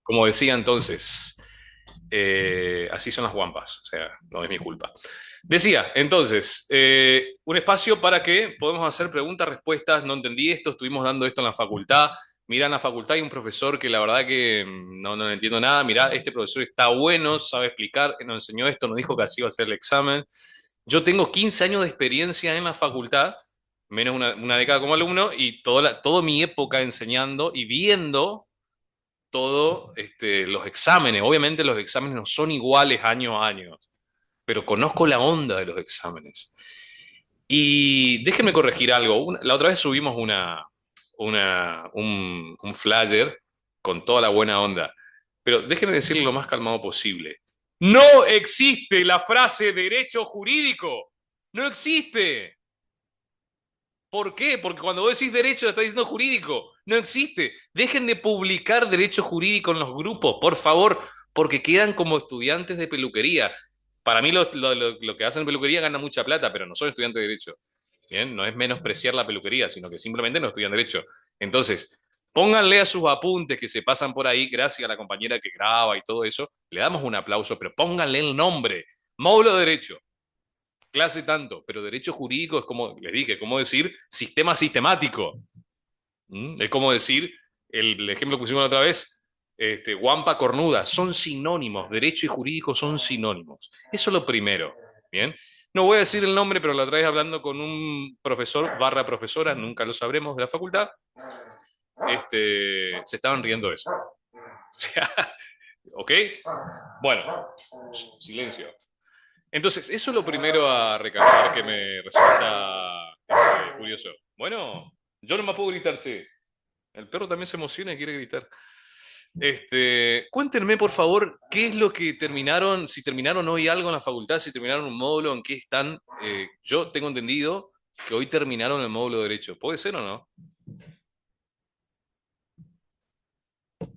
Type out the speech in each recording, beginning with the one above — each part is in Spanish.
Como decía entonces, así son las guampas, o sea, no es mi culpa. Decía, entonces, un espacio para que podamos hacer preguntas, respuestas, no entendí esto, estuvimos dando esto en la facultad. Mirá, en la facultad hay un profesor que la verdad que no entiendo nada. Mirá, este profesor está bueno, sabe explicar, nos enseñó esto, nos dijo que así iba a ser el examen. Yo tengo 15 años de experiencia en la facultad, menos una década como alumno, y toda mi época enseñando y viendo todo los exámenes. Obviamente los exámenes no son iguales año a año, pero conozco la onda de los exámenes. Y déjenme corregir algo. La otra vez subimos un flyer con toda la buena onda, pero déjenme decirle lo más calmado posible. No existe la frase derecho jurídico. No existe. ¿Por qué? Porque cuando vos decís derecho, lo estás diciendo jurídico. No existe. Dejen de publicar derecho jurídico en los grupos, por favor, porque quedan como estudiantes de peluquería. Para mí, lo que hacen en peluquería gana mucha plata, pero no son estudiantes de derecho. Bien, no es menospreciar la peluquería, sino que simplemente no estudian derecho. Entonces, pónganle a sus apuntes que se pasan por ahí, gracias a la compañera que graba y todo eso, le damos un aplauso, pero pónganle el nombre. Módulo de Derecho, clase tanto, pero derecho jurídico es como, les dije, como decir sistema sistemático. ¿Mm? Es como decir, el ejemplo que pusimos la otra vez, guampa cornuda, son sinónimos, derecho y jurídico son sinónimos. Eso es lo primero, ¿bien? No voy a decir el nombre, pero la otra vez hablando con un profesor barra profesora, nunca lo sabremos, de la facultad, se estaban riendo de eso. O sea, ¿ok? Bueno, silencio. Entonces, eso es lo primero a recalcar que me resulta curioso. Bueno, yo no me puedo gritar, che. El perro también se emociona y quiere gritar. Cuéntenme, por favor, qué es lo que terminaron, si terminaron hoy algo en la facultad, si terminaron un módulo, en qué están. Yo tengo entendido que hoy terminaron el módulo de Derecho. ¿Puede ser o no?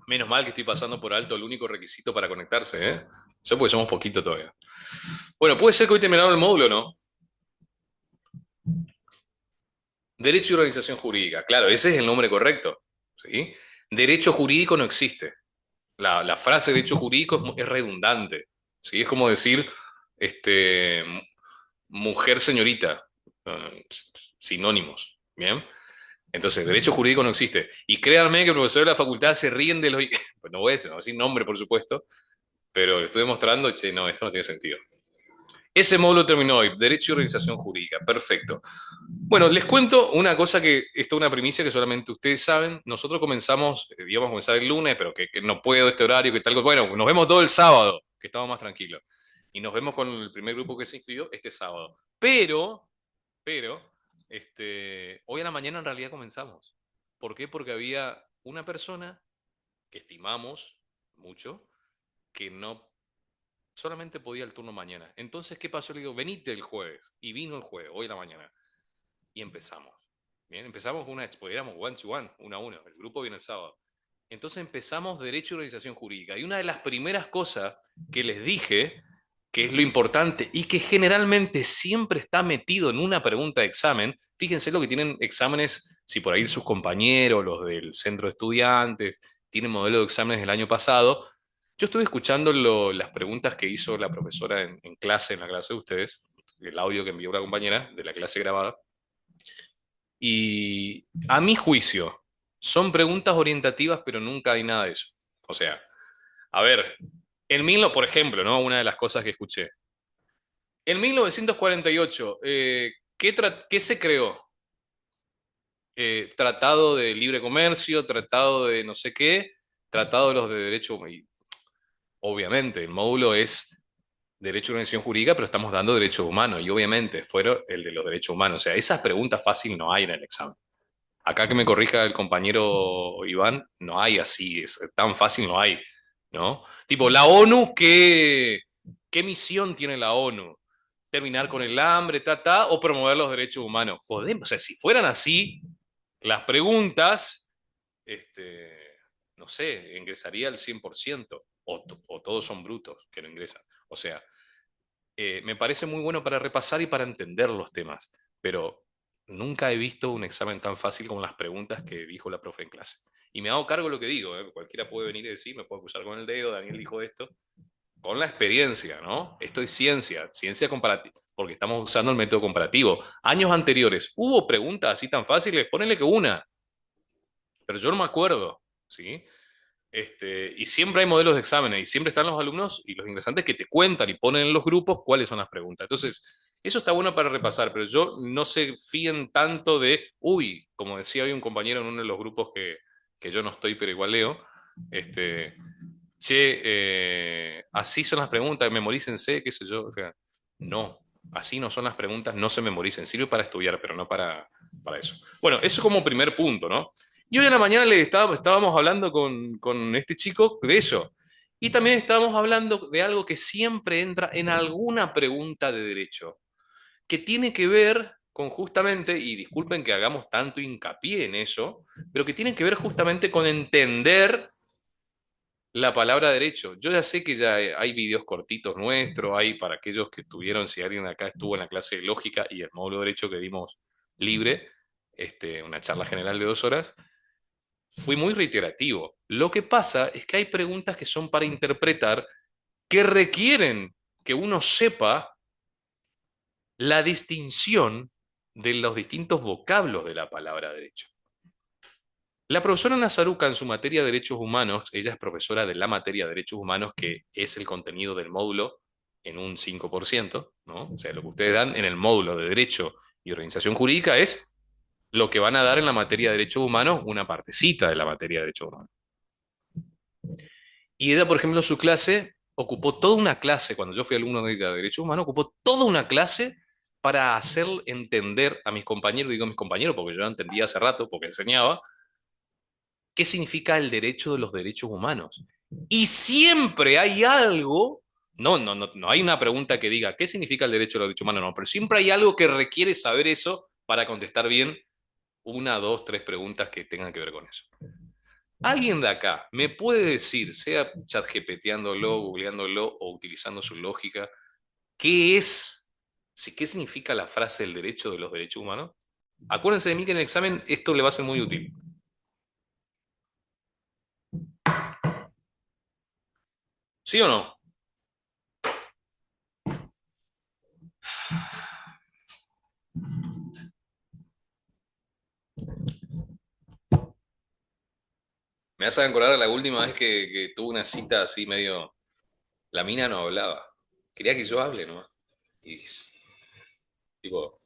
Menos mal que estoy pasando por alto el único requisito para conectarse, ¿eh? Yo porque somos poquito todavía. Bueno, puede ser que hoy terminaron el módulo, ¿no? Derecho y organización jurídica. Claro, ese es el nombre correcto. ¿Sí? Derecho jurídico no existe. La frase derecho jurídico es redundante. ¿Sí? Es como decir este, mujer señorita. Sinónimos. ¿Bien? Entonces, derecho jurídico no existe. Y créanme que el profesor de la facultad se ríen de los... Pues no voy a decir, no voy a decir nombre, por supuesto, pero le estoy demostrando, che, no, esto no tiene sentido. Ese módulo terminó hoy, Derecho y Organización Jurídica. Perfecto. Bueno, les cuento una cosa que esto es una primicia que solamente ustedes saben. Nosotros comenzamos, íbamos a comenzar el lunes, pero que no puedo este horario, que tal. Bueno, nos vemos todo el sábado, que estamos más tranquilos. Y nos vemos con el primer grupo que se inscribió este sábado. Pero, hoy a la mañana en realidad comenzamos. ¿Por qué? Porque había una persona que estimamos mucho, que no solamente podía el turno mañana. Entonces, ¿qué pasó? Le digo, venite el jueves. Y vino el jueves, hoy a la mañana. Y empezamos. Bien, empezamos una expo, éramos one to one, uno a uno. El grupo viene el sábado. Entonces empezamos Derecho y Organización Jurídica. Y una de las primeras cosas que les dije, que es lo importante y que generalmente siempre está metido en una pregunta de examen, fíjense lo que tienen exámenes, si por ahí sus compañeros, los del centro de estudiantes, tienen modelo de exámenes del año pasado. Yo estuve escuchando las preguntas que hizo la profesora en clase, en la clase de ustedes, el audio que envió una compañera de la clase grabada. Y a mi juicio, son preguntas orientativas, pero nunca hay nada de eso. O sea, a ver, por ejemplo, ¿no? Una de las cosas que escuché. En 1948, ¿qué se creó? Tratado de libre comercio, tratado de no sé qué, tratado de los de derecho. Y obviamente, el módulo es derecho de organización jurídica, pero estamos dando derechos humanos. Y obviamente, fueron el de los derechos humanos. O sea, esas preguntas fáciles no hay en el examen. Acá que me corrija el compañero Iván, no hay así, es tan fácil no hay, ¿no? Tipo, la ONU, ¿qué misión tiene la ONU? ¿Terminar con el hambre, o promover los derechos humanos? Joder, o sea, si fueran así, las preguntas, este, no sé, ingresaría al 100%, o todos son brutos que no ingresan. O sea, me parece muy bueno para repasar y para entender los temas, pero nunca he visto un examen tan fácil como las preguntas que dijo la profe en clase. y me hago cargo de lo que digo, ¿eh? Cualquiera puede venir y decir, me puede acusar con el dedo, Daniel dijo esto, con la experiencia, ¿no? Esto es ciencia, ciencia comparativa, porque estamos usando el método comparativo. Años anteriores, ¿hubo preguntas así tan fáciles? Ponele que una, pero yo no me acuerdo, ¿sí? Y siempre hay modelos de exámenes y siempre están los alumnos y los ingresantes que te cuentan y ponen en los grupos cuáles son las preguntas. Entonces, eso está bueno para repasar, pero yo no se fíen tanto de, uy, como decía hoy un compañero en uno de los grupos que yo no estoy, pero igual leo, este, che, así son las preguntas, memorícense, qué sé yo. O sea, no, así no son las preguntas, no se memoricen. Sirve para estudiar, pero no para eso. Bueno, eso como primer punto, ¿no? Y hoy en la mañana estábamos hablando con este chico de eso. Y también estábamos hablando de algo que siempre entra en alguna pregunta de derecho, que tiene que ver con justamente, y disculpen que hagamos tanto hincapié en eso, pero que tiene que ver justamente con entender la palabra derecho. Yo ya sé que ya hay videos cortitos nuestros, hay para aquellos que estuvieron, si alguien acá estuvo en la clase de lógica y el módulo de derecho que dimos libre, una charla general de 2 horas, fui muy reiterativo. Lo que pasa es que hay preguntas que son para interpretar que requieren que uno sepa la distinción de los distintos vocablos de la palabra derecho. La profesora Nazaruca en su materia de derechos humanos, ella es profesora de la materia de derechos humanos, que es el contenido del módulo en un 5%, ¿no? O sea, lo que ustedes dan en el módulo de derecho y organización jurídica es lo que van a dar en la materia de derechos humanos, una partecita de la materia de derechos humanos. Y ella, por ejemplo, en su clase ocupó toda una clase, cuando yo fui alumno de ella de derechos humanos, ocupó toda una clase para hacer entender a mis compañeros, digo mis compañeros porque yo no entendía hace rato, porque enseñaba, qué significa el derecho de los derechos humanos. Y siempre hay algo, no hay una pregunta que diga, ¿qué significa el derecho de los derechos humanos? No, pero siempre hay algo que requiere saber eso para contestar bien una, dos, tres preguntas que tengan que ver con eso. ¿Alguien de acá me puede decir, sea chatGPTándolo, googleándolo o utilizando su lógica, qué es, qué significa la frase el derecho de los derechos humanos? Acuérdense de mí que en el examen esto le va a ser muy útil. ¿Sí o no? Me hace acordar a la última vez que tuve una cita así medio... La mina no hablaba. Quería que yo hable, ¿no? Y tipo,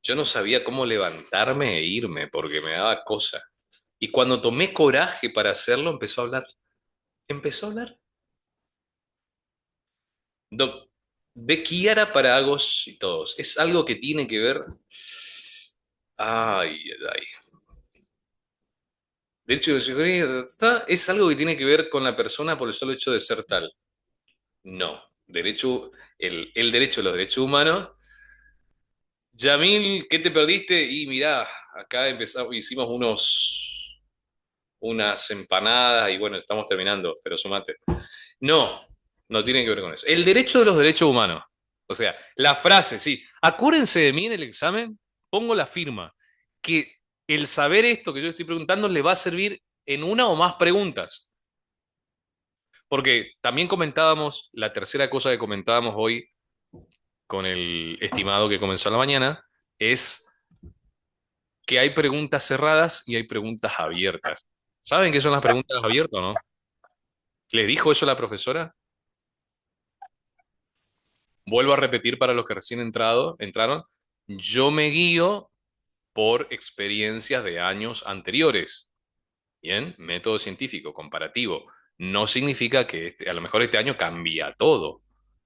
yo no sabía cómo levantarme e irme porque me daba cosa. Y cuando tomé coraje para hacerlo, empezó a hablar. Empezó a hablar. Doc, de Kiara para Agos y todos. Es algo que tiene que ver... Ay, ay. Derecho de seguridad es algo que tiene que ver con la persona por el solo hecho de ser tal. No. El derecho a los derechos humanos. Yamil, ¿qué te perdiste? Y mirá, acá empezamos, hicimos unas empanadas y bueno, estamos terminando, pero sumate. No, no tiene que ver con eso. El derecho de los derechos humanos. O sea, la frase, sí. Acuérdense de mí en el examen, pongo la firma, que el saber esto que yo estoy preguntando le va a servir en una o más preguntas. Porque también comentábamos, la tercera cosa que comentábamos hoy con el estimado que comenzó a la mañana, es que hay preguntas cerradas y hay preguntas abiertas. ¿Saben qué son las preguntas abiertas o no? ¿Les dijo eso la profesora? Vuelvo a repetir para los que recién entraron. Yo me guío por experiencias de años anteriores. Bien, método científico, comparativo. No significa que a lo mejor este año cambia todo.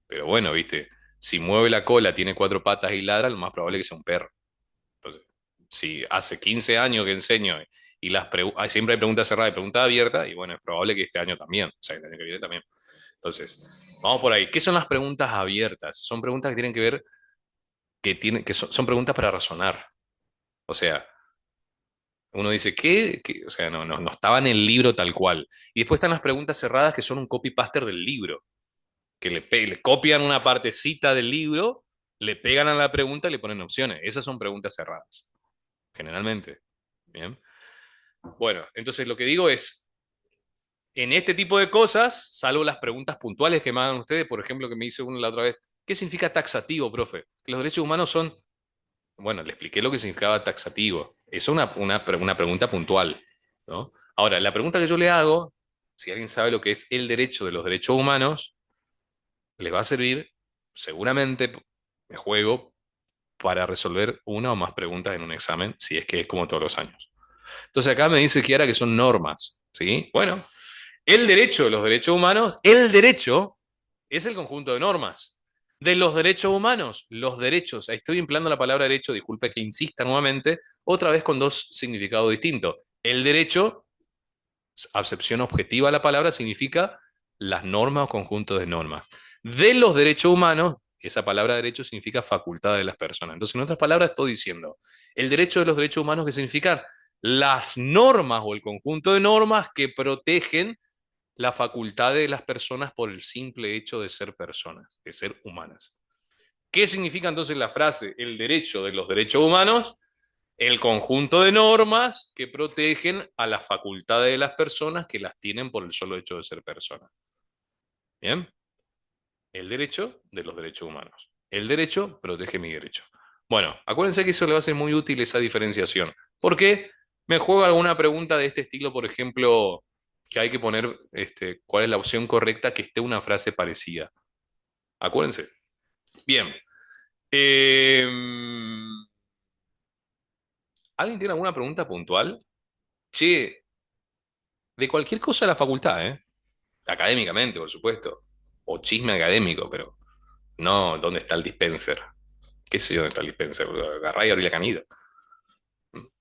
Pero bueno, viste, si mueve la cola, tiene 4 patas y ladra, lo más probable es que sea un perro. Entonces, si hace 15 años que enseño y siempre hay preguntas cerradas y preguntas abiertas, y bueno, es probable que este año también, o sea, el año que viene también. Entonces, vamos por ahí. ¿Qué son las preguntas abiertas? Son preguntas que tienen que ver, son preguntas para razonar. O sea, uno dice, ¿qué? O sea, no estaba en el libro tal cual. Y después están las preguntas cerradas que son un copy-paste del libro, que le copian una partecita del libro, le pegan a la pregunta y le ponen opciones. Esas son preguntas cerradas, generalmente. Bien. Bueno, entonces lo que digo es, en este tipo de cosas, salvo las preguntas puntuales que me hagan ustedes, por ejemplo, que me hizo uno la otra vez, ¿qué significa taxativo, profe? Que los derechos humanos son, bueno, le expliqué lo que significaba taxativo. Eso es una pregunta puntual, ¿no? Ahora, la pregunta que yo le hago, si alguien sabe lo que es el derecho de los derechos humanos, les va a servir, seguramente, me juego, para resolver una o más preguntas en un examen, si es que es como todos los años. Entonces acá me dice Kiara que son normas, ¿sí? Bueno, el derecho de los derechos humanos, el derecho es el conjunto de normas. De los derechos humanos, los derechos, ahí estoy empleando la palabra derecho, disculpe que insista nuevamente, otra vez con dos significados distintos. El derecho, acepción objetiva a la palabra, significa las normas o conjunto de normas. De los derechos humanos, esa palabra derecho significa facultad de las personas. Entonces, en otras palabras, estoy diciendo, el derecho de los derechos humanos, que significa las normas o el conjunto de normas que protegen la facultad de las personas por el simple hecho de ser personas, de ser humanas. ¿Qué significa entonces la frase el derecho de los derechos humanos? El conjunto de normas que protegen a las facultades de las personas que las tienen por el solo hecho de ser personas. ¿Bien? El derecho de los derechos humanos. El derecho protege mi derecho. Bueno, acuérdense que eso le va a ser muy útil esa diferenciación. ¿Por qué? Me juego alguna pregunta de este estilo, por ejemplo, que hay que poner cuál es la opción correcta que esté una frase parecida. Acuérdense. Bien. Eh, ¿Alguien tiene alguna pregunta puntual? Che, de cualquier cosa de la facultad, ¿eh? Académicamente, por supuesto. O chisme académico, pero no, ¿dónde está el dispenser? ¿Qué sé yo dónde está el dispenser? Agarrá y abrí la canilla.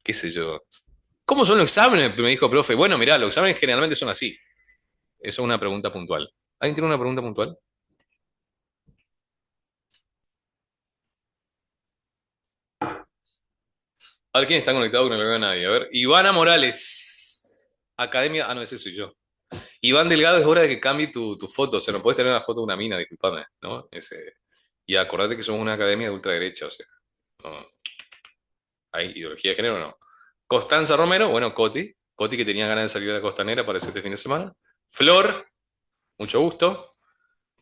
¿Qué sé yo? ¿Cómo son los exámenes? Me dijo, profe. Bueno, mirá, los exámenes generalmente son así. Eso es una pregunta puntual. ¿Alguien tiene una pregunta puntual? A ver quién está conectado que no lo veo a nadie. A ver, Ivana Morales. Academia. Ah, no, ese soy yo. Iván Delgado, es hora de que cambie tu foto. O sea, no puedes tener la foto de una mina, discúlpame, ¿no? Y acordate que somos una academia de ultraderecha, o sea, no, hay ideología de género, no. Constanza Romero, bueno, Coti que tenía ganas de salir a la costanera para este fin de semana. Flor, mucho gusto.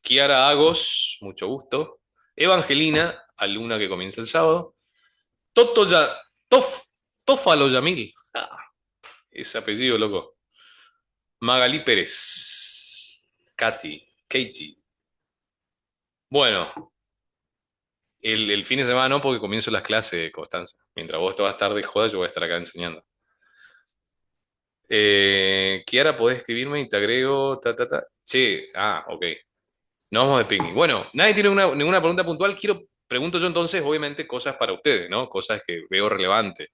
Kiara Agos, mucho gusto. Evangelina, alumna que comienza el sábado. Toto ya, Tof, Tófalo Yamil. Ah, ese apellido, loco. Magalí Pérez. Katie. Bueno, el fin de semana no, porque comienzo las clases, Constanza. Mientras vos te vas a estar de joda, yo voy a estar acá enseñando. Kiara, podés escribirme y te agrego, Che, ok. No vamos de picnic. Bueno, nadie tiene ninguna pregunta puntual. Pregunto yo entonces, obviamente, cosas para ustedes, ¿no? Cosas que veo relevantes.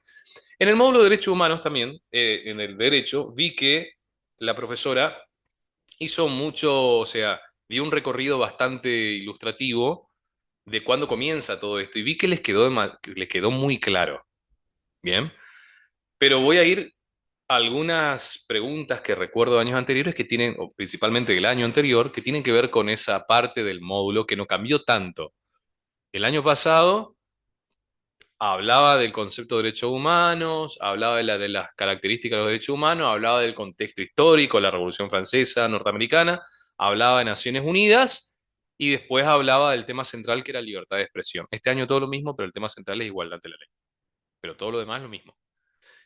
En el módulo de Derechos Humanos también, en el derecho, vi que la profesora hizo mucho, o sea, dio un recorrido bastante ilustrativo de cuándo comienza todo esto y vi que que les quedó muy claro. Bien, pero voy a ir a algunas preguntas que recuerdo de años anteriores que tienen, o principalmente del año anterior, que tienen que ver con esa parte del módulo que no cambió tanto. El año pasado hablaba del concepto de derechos humanos, hablaba de las características de los derechos humanos, hablaba del contexto histórico, la Revolución Francesa, norteamericana, hablaba de Naciones Unidas y después hablaba del tema central que era libertad de expresión. Este año todo lo mismo, pero el tema central es igualdad ante la ley. Pero todo lo demás es lo mismo.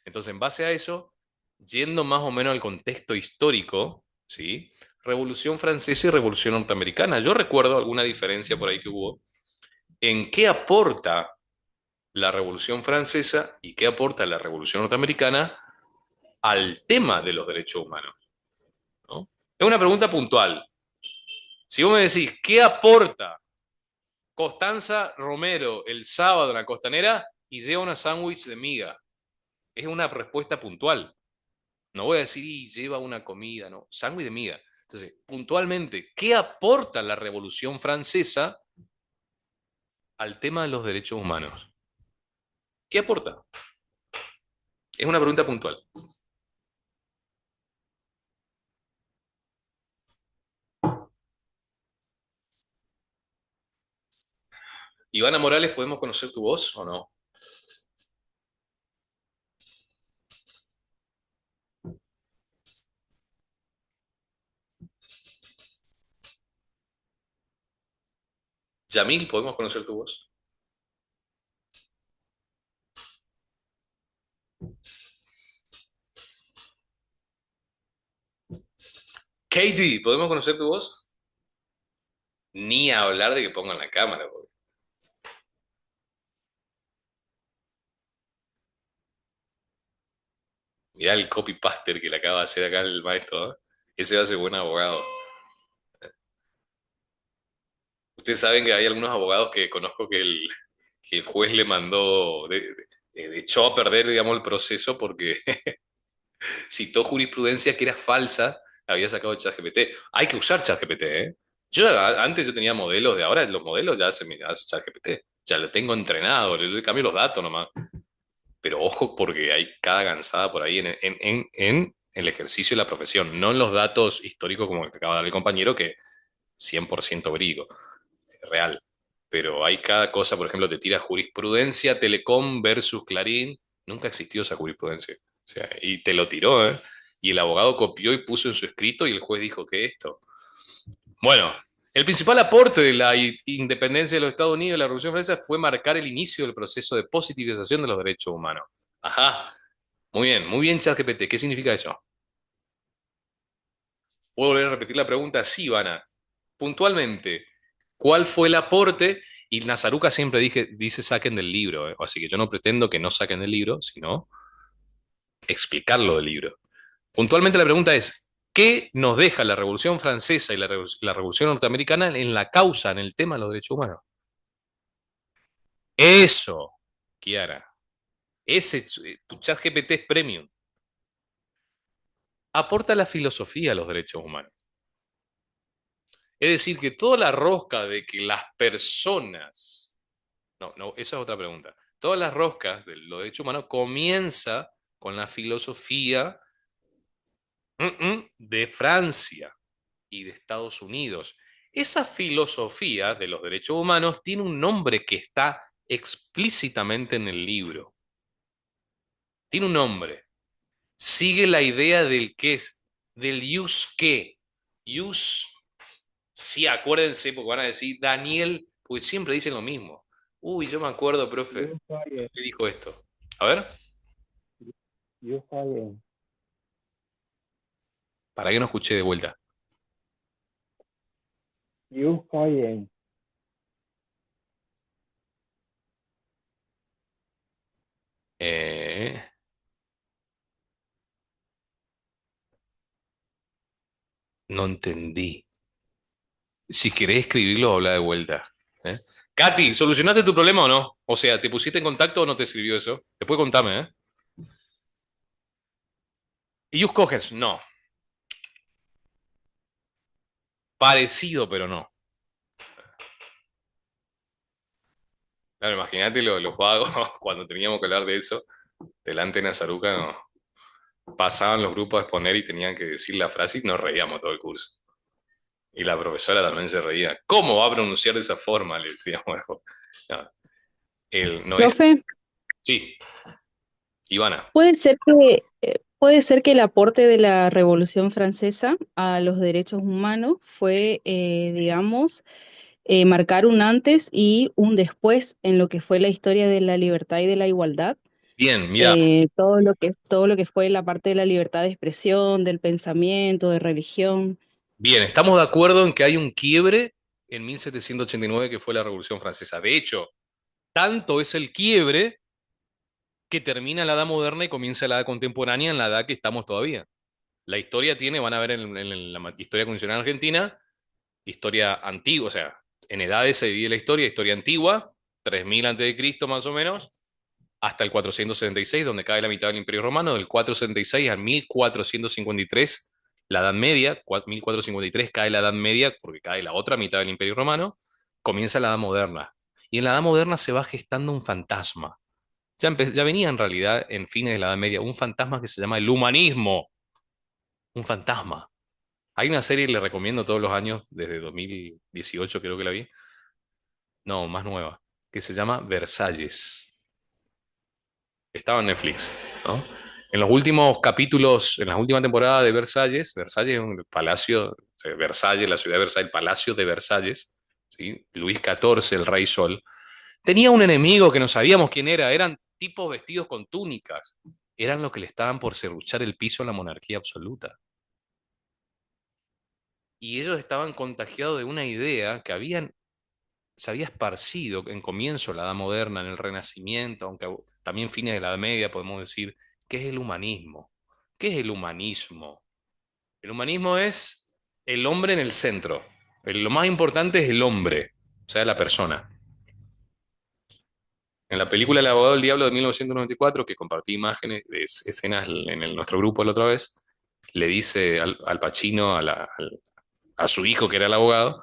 Entonces, en base a eso, yendo más o menos al contexto histórico, ¿sí? Revolución Francesa y Revolución Norteamericana. Yo recuerdo alguna diferencia por ahí que hubo en qué aporta la Revolución Francesa y qué aporta la Revolución Norteamericana al tema de los derechos humanos, ¿no? Es una pregunta puntual. Si vos me decís, ¿qué aporta Constanza Romero el sábado en la costanera? Y lleva una sándwich de miga. Es una respuesta puntual. No voy a decir, y lleva una comida, no, sándwich de miga. Entonces, puntualmente, ¿qué aporta la Revolución Francesa al tema de los derechos humanos? ¿Qué aporta? Es una pregunta puntual. Ivana Morales, ¿podemos conocer tu voz o no? Yamil, ¿podemos conocer tu voz? Katie, ¿podemos conocer tu voz? Ni hablar de que pongan la cámara, porque mirá el copy-paster que le acaba de hacer acá el maestro, ¿eh? Ese va a ser buen abogado. Ustedes saben que hay algunos abogados que conozco que el juez le mandó, echó a perder, digamos, el proceso porque citó jurisprudencia que era falsa, había sacado ChatGPT. Hay que usar ChatGPT, ¿eh? Antes yo tenía modelos, de ahora los modelos ya se me hace ChatGPT. Ya lo tengo entrenado, le cambio los datos nomás. Pero ojo porque hay cada cansada por ahí en el ejercicio de la profesión, no en los datos históricos como el que acaba de dar el compañero, que 100% verídico, real. Pero hay cada cosa, por ejemplo, te tira jurisprudencia, Telecom versus Clarín. Nunca existió esa jurisprudencia. O sea, y te lo tiró, ¿eh? Y el abogado copió y puso en su escrito y el juez dijo que esto. Bueno, el principal aporte de la independencia de los Estados Unidos y la Revolución Francesa fue marcar el inicio del proceso de positivización de los derechos humanos. Ajá, muy bien, ChatGPT. ¿Qué significa eso? ¿Puedo volver a repetir la pregunta? Sí, Ivana. Puntualmente, ¿cuál fue el aporte? Y Nazaruca siempre dice saquen del libro, ¿eh? Así que yo no pretendo que no saquen del libro, sino explicarlo del libro. Puntualmente la pregunta es, ¿qué nos deja la Revolución Francesa y la Revolución Norteamericana en la causa, en el tema de los derechos humanos? Eso, Kiara. Ese, tu chat GPT es premium. Aporta la filosofía a los derechos humanos. Es decir, que toda la rosca de que las personas. No, no, esa es otra pregunta. Todas las roscas de los derechos humanos comienza con la filosofía de Francia y de Estados Unidos. Esa filosofía de los derechos humanos tiene un nombre que está explícitamente en el libro. Tiene un nombre. Sigue la idea del qué es, del use qué. Use, sí, acuérdense, porque van a decir Daniel, pues siempre dicen lo mismo. Uy, yo me acuerdo, profe, Use Cayenne, ¿qué dijo esto? A ver, Use Cayenne, para que no escuché de vuelta. Use Cayenne. Eh, no entendí. Si querés escribirlo, habla de vuelta. ¿Eh? Katy, ¿solucionaste tu problema o no? O sea, ¿te pusiste en contacto o no te escribió eso? Después contame, ¿eh? ¿Y Just Cogens? No. Parecido, pero no. Claro, imagínate los vagos cuando teníamos que hablar de eso, delante de Nazaruca, no, pasaban los grupos a exponer y tenían que decir la frase y nos reíamos todo el curso. Y la profesora también se reía. ¿Cómo va a pronunciar de esa forma? Le decíamos. No, él no es. Profe, Sí, Ivana. puede ser que el aporte de la Revolución Francesa a los derechos humanos fue, digamos, marcar un antes y un después en lo que fue la historia de la libertad y de la igualdad. Bien, mira, Todo lo que fue la parte de la libertad de expresión, del pensamiento, de religión. bien, estamos de acuerdo en que hay un quiebre en 1789 que fue la Revolución Francesa. De hecho, tanto es el quiebre que termina la Edad Moderna y comienza la Edad Contemporánea en la edad que estamos todavía. La historia tiene, van a ver en la historia constitucional argentina, historia antigua, o sea, en edades se divide la historia antigua, 3000 antes de Cristo más o menos, hasta el 476, donde cae la mitad del Imperio Romano, del 476 al 1453, la Edad Media, 1453 cae la Edad Media, porque cae la otra mitad del Imperio Romano, comienza la Edad Moderna. Y en la Edad Moderna se va gestando un fantasma. Ya venía en realidad en fines de la Edad Media un fantasma que se llama el humanismo, un fantasma. Hay una serie que le recomiendo todos los años, desde 2018 creo que la vi, no, más nueva, que se llama Versalles. Estaba en Netflix, ¿no? En los últimos capítulos, en la última temporada de Versalles, Versalles es un palacio, o sea, Versalles, la ciudad de Versalles, el palacio de Versalles, ¿sí? Luis XIV, el Rey Sol, tenía un enemigo que no sabíamos quién era, eran tipos vestidos con túnicas, eran los que le estaban por serruchar el piso a la monarquía absoluta. Y ellos estaban contagiados de una idea que se había esparcido en comienzo de la Edad Moderna, en el Renacimiento, aunque también fines de la Edad Media, podemos decir, que es el humanismo. ¿Qué es el humanismo? El humanismo es el hombre en el centro. Lo más importante es el hombre, o sea, la persona. En la película El abogado del diablo de 1994, que compartí imágenes de escenas en nuestro grupo la otra vez, le dice al Pacino, a su hijo que era el abogado,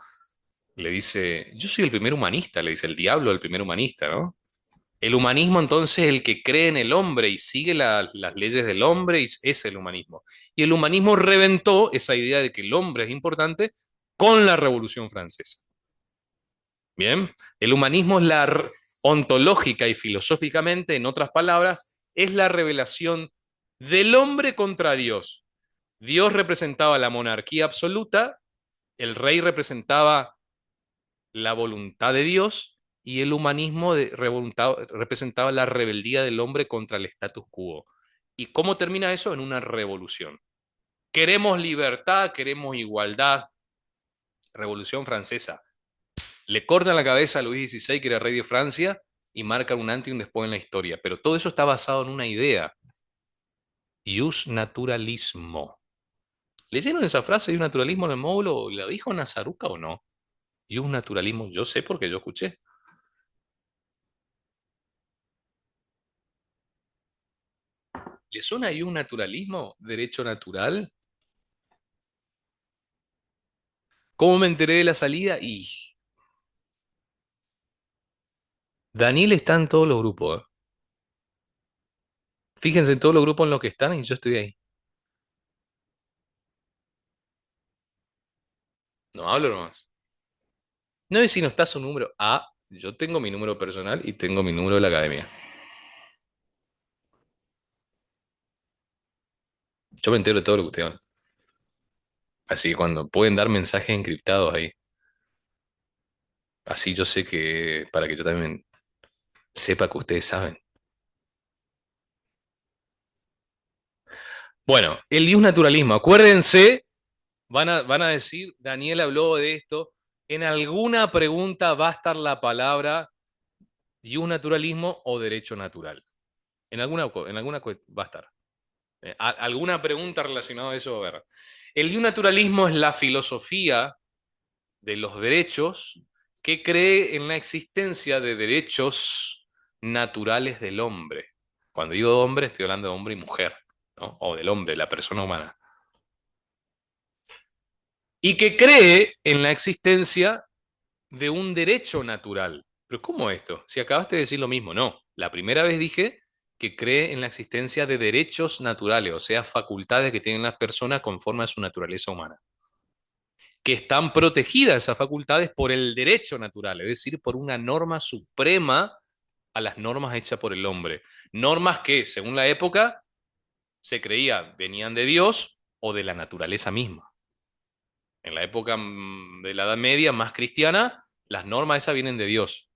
le dice, yo soy el primer humanista, le dice el diablo el primer humanista, ¿no? El humanismo entonces es el que cree en el hombre y sigue las leyes del hombre y es el humanismo. Y el humanismo reventó esa idea de que el hombre es importante con la Revolución Francesa. Bien, el humanismo es ontológica y filosóficamente, en otras palabras, es la revelación del hombre contra Dios. Dios representaba la monarquía absoluta, el rey representaba la voluntad de Dios y el humanismo representaba la rebeldía del hombre contra el status quo. ¿Y cómo termina eso? En una revolución. Queremos libertad, queremos igualdad. Revolución Francesa. Le cortan la cabeza a Luis XVI, que era rey de Francia, y marcan un antes y un después en la historia. Pero todo eso está basado en una idea. Ius naturalismo. ¿Leyeron esa frase de un naturalismo en el módulo? ¿La dijo Nazaruca o no? Ius naturalismo, yo sé porque yo escuché. ¿Le suena ahí un naturalismo? ¿Derecho natural? ¿Cómo me enteré de la salida? Y Daniel está en todos los grupos. Fíjense en todos los grupos en los que están y yo estoy ahí. No hablo nomás. No es si no está su número. Ah, yo tengo mi número personal y tengo mi número de la academia. Yo me entero de todo lo que ustedes van. Así que cuando pueden dar mensajes encriptados ahí, así yo sé que, para que yo también sepa que ustedes saben. Bueno, el ius naturalismo. Acuérdense, van a decir, Daniel habló de esto. En alguna pregunta va a estar la palabra ius naturalismo o derecho natural. En alguna va a estar. Alguna pregunta relacionada a eso va a haber. El ius naturalismo es la filosofía de los derechos que cree en la existencia de derechos naturales del hombre. Cuando digo hombre, estoy hablando de hombre y mujer, ¿no? O del hombre, la persona humana. Y que cree en la existencia de un derecho natural. Pero ¿cómo esto? Si acabaste de decir lo mismo, no. La primera vez dije que cree en la existencia de derechos naturales, o sea, facultades que tienen las personas conforme a su naturaleza humana, que están protegidas esas facultades por el derecho natural, es decir, por una norma suprema a las normas hechas por el hombre. Normas que, según la época, se creía venían de Dios o de la naturaleza misma. En la época de la Edad Media, más cristiana, las normas esas vienen de Dios.